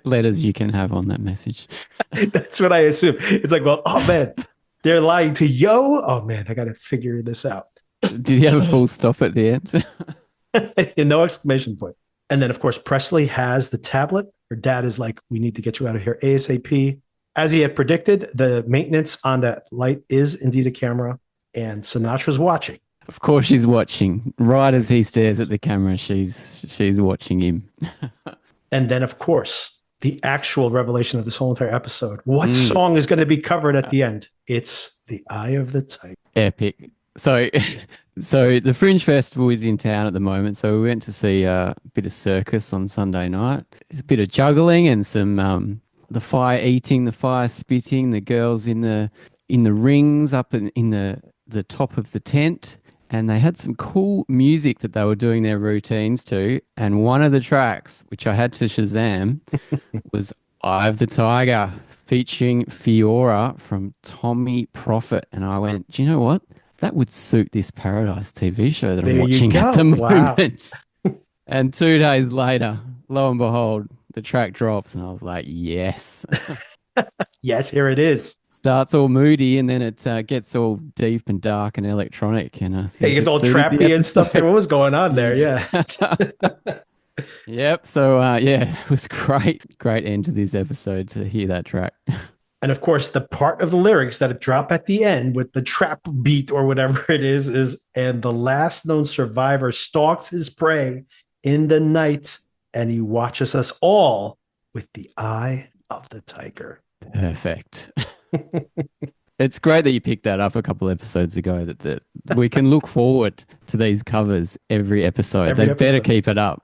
letters you can have on that message. That's what I assume. It's like, well, oh man, they're lying to yo. Oh man, I got to figure this out. Did he have a full stop at the end? No exclamation point. And then, of course, Presley has the tablet. Her dad is like, we need to get you out of here ASAP. As he had predicted, the maintenance on that light is indeed a camera, and Sinatra's watching. Of course she's watching. Right as he stares at the camera, she's watching him. And then, of course, the actual revelation of this whole entire episode. What song is going to be covered at the end? It's The Eye of the Tiger. Epic. So the Fringe Festival is in town at the moment. So we went to see a bit of circus on Sunday night. There's a bit of juggling and some the fire eating, the fire spitting, the girls in the rings up in the top of the tent. And they had some cool music that they were doing their routines to. And one of the tracks, which I had to Shazam, was Eye of the Tiger, featuring Fiora from Tommy Profit. And I went, do you know what? That would suit this Paradise TV show that I'm watching at the moment. Wow. And 2 days later, lo and behold, the track drops. And I was like, yes. Yes, here it is. Starts all moody and then it gets all deep and dark and electronic. And I think it gets all trappy and stuff. What was going on there? Yeah. Yep. So, it was great end to this episode to hear that track. And of course, the part of the lyrics that drop at the end with the trap beat or whatever it is, and the last known survivor stalks his prey in the night and he watches us all with the eye of the tiger. Perfect. It's great that you picked that up a couple episodes ago, that we can look forward to these covers every episode. Better keep it up.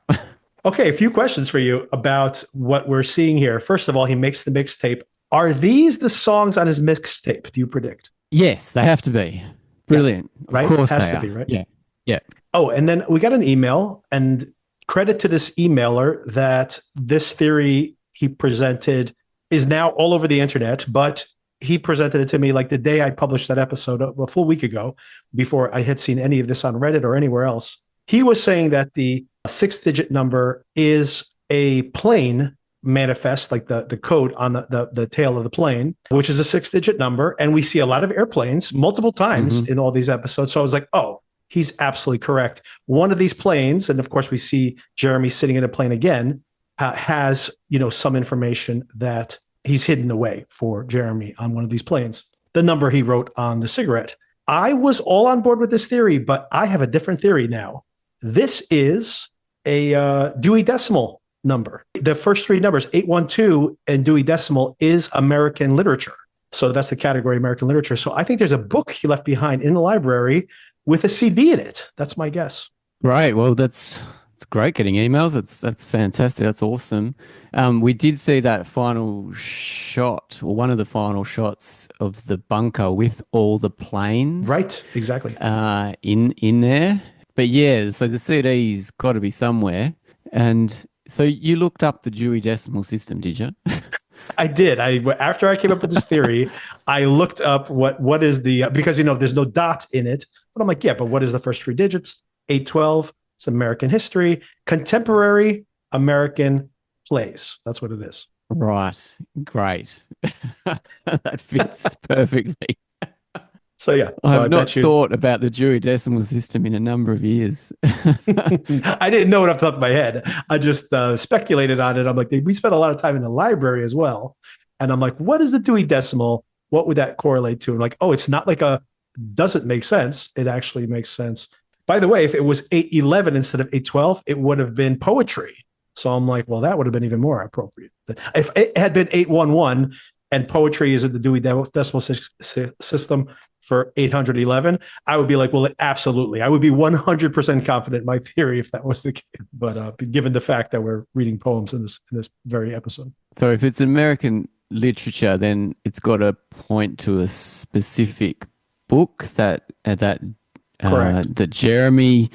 Okay, a few questions for you about what we're seeing here. First of all, he makes the mixtape. Are these the songs on his mixtape, do you predict? Yes, they have to be. Brilliant. Yeah, right? Of course has they to are. be, right? Yeah. Yeah. Oh, and then we got an email, and credit to this emailer that this theory he presented is now all over the internet, but he presented it to me like the day I published that episode a full week ago, before I had seen any of this on Reddit or anywhere else. He was saying that the 6-digit number is a plane manifest, like the code on the tail of the plane, which is a 6-digit number. And we see a lot of airplanes multiple times in all these episodes. So I was like, oh, he's absolutely correct. One of these planes, and of course we see Jeremy sitting in a plane again, has, some information that he's hidden away for Jeremy on one of these planes. The number he wrote on the cigarette. I was all on board with this theory, but I have a different theory now. This is a Dewey Decimal number. The first 3 numbers, 812 and Dewey Decimal, is American literature. So that's the category American literature. So I think there's a book he left behind in the library with a CD in it. That's my guess. Right. Well, it's great getting emails. That's fantastic. That's awesome. We did see that final shot, or one of the final shots of the bunker with all the planes. Right. Exactly. In there. But yeah, so the CD's got to be somewhere. And so you looked up the Dewey Decimal System, did you? I did. After I came up with this theory, I looked up what is the, because, there's no dots in it. But I'm like, yeah, but what is the first 3 digits? 812. It's American history, contemporary American plays. That's what it is. Right. Great. That fits perfectly. So yeah, I've not thought about the Dewey Decimal System in a number of years. I didn't know it off the top of my head. I just speculated on it. I'm like, we spent a lot of time in the library as well. And I'm like, what is the Dewey Decimal? What would that correlate to? I'm like, oh, it's not like doesn't make sense. It actually makes sense. By the way, if it was 811 instead of 812, it would have been poetry. So I'm like, well, that would have been even more appropriate. If it had been 811 and poetry is in the Dewey Decimal System for 811, I would be like, well, absolutely. I would be 100% confident in my theory if that was the case. But given the fact that we're reading poems in this very episode. So if it's American literature, then it's got to point to a specific book that Jeremy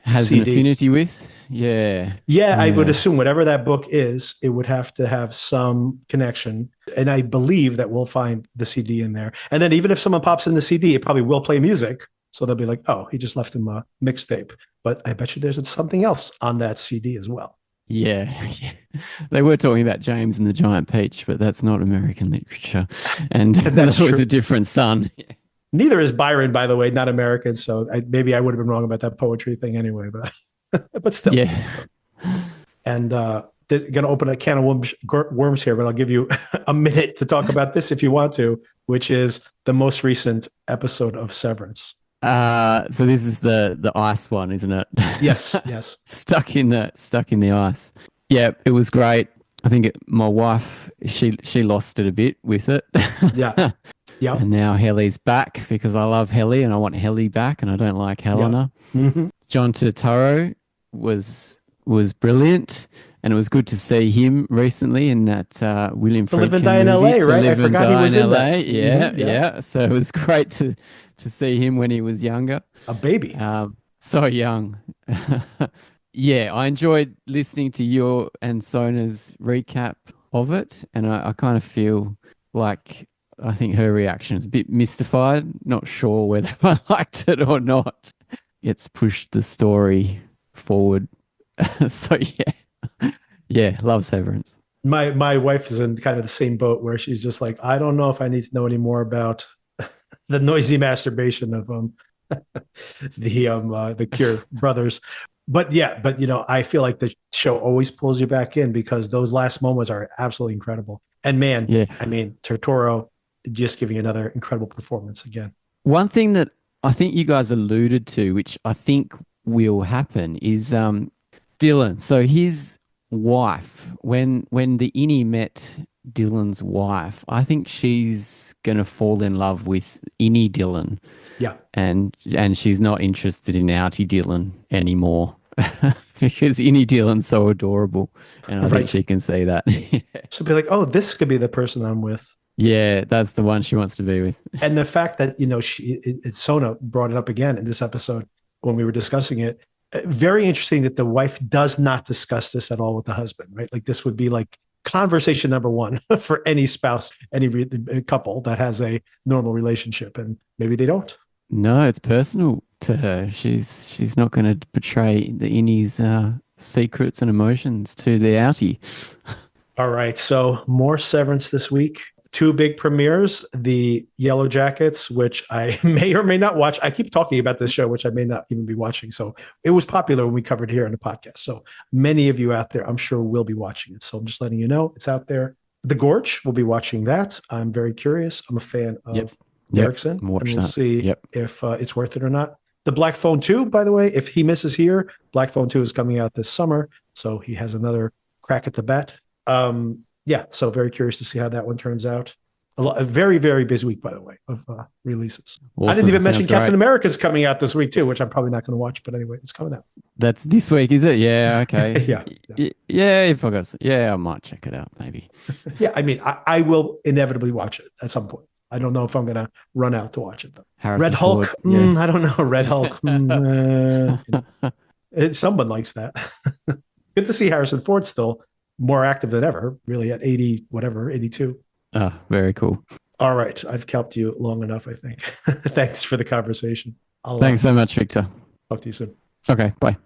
has CD. An affinity with. Yeah. I would assume whatever that book is, it would have to have some connection. And I believe that we'll find the CD in there. And then even if someone pops in the CD, it probably will play music. So they'll be like, oh, he just left him a mixtape. But I bet you there's something else on that CD as well. Yeah. They were talking about James and the Giant Peach, but that's not American literature. And that was a different son. Neither is Byron, by the way, not American. So maybe I would have been wrong about that poetry thing anyway. But still. Yeah. And they're going to open a can of worms here, but I'll give you a minute to talk about this if you want to, which is the most recent episode of Severance. So this is the ice one, isn't it? Yes. Stuck in the ice. Yeah, it was great. I think my wife, she lost it a bit with it. Yeah. Yeah. And now Helly's back because I love Helly and I want Helly back and I don't like Helena. Yeah. Mm-hmm. John Turturro was brilliant, and it was good to see him recently in that William Friedkin Live and Die in LA, right? I forgot he was in LA. Yeah, mm-hmm, yeah. So it was great to see him when he was younger. A baby. So young. Yeah, I enjoyed listening to your and Sona's recap of it, and I kind of feel like I think her reaction is a bit mystified. Not sure whether I liked it or not. It's pushed the story forward. So yeah, love Severance. My wife is in kind of the same boat where she's just like, I don't know if I need to know any more about the noisy masturbation of the Cure brothers. But I feel like the show always pulls you back in because those last moments are absolutely incredible. And man, yeah. I mean, Turturro just giving another incredible performance again. One thing that I think you guys alluded to, which I think will happen, is Dylan. So his wife, when the innie met Dylan's wife, I think she's gonna fall in love with innie Dylan. Yeah. And she's not interested in outie Dylan anymore. Because innie Dylan's so adorable. And I think she can see that. She'll be like, oh, this could be the person I'm with. Yeah, that's the one she wants to be with. And the fact that, Sona brought it up again in this episode when we were discussing it. Very interesting that the wife does not discuss this at all with the husband, right? Like this would be like conversation number one for any spouse, any couple that has a normal relationship, and maybe they don't. No, it's personal to her. She's not going to betray the innie's secrets and emotions to the outie. All right. So more Severance this week. Two big premieres, the Yellowjackets, which I may or may not watch. I keep talking about this show, which I may not even be watching. So it was popular when we covered here on the podcast. So many of you out there, I'm sure, will be watching it. So I'm just letting you know it's out there. The Gorge, we'll be watching that. I'm very curious. I'm a fan of Erickson. And we'll see if it's worth it or not. The Black Phone 2, by the way, if he misses here, Black Phone 2 is coming out this summer. So he has another crack at the bat. So very curious to see how that one turns out. A very, very busy week, by the way, of releases. Awesome. I didn't even mention Captain America's coming out this week too, which I'm probably not going to watch, but anyway, it's coming out. That's this week, is it? Yeah, okay. Yeah, if I got, I might check it out, maybe. Yeah, I mean, I will inevitably watch it at some point. I don't know if I'm going to run out to watch it, though. Red Hulk, I don't know. Red Hulk, someone likes that. Good to see Harrison Ford still more active than ever, really, at 80, whatever, 82. Oh, very cool. All right. I've kept you long enough, I think. Thanks for the conversation. Thanks so much, Victor. Talk to you soon. Okay, bye.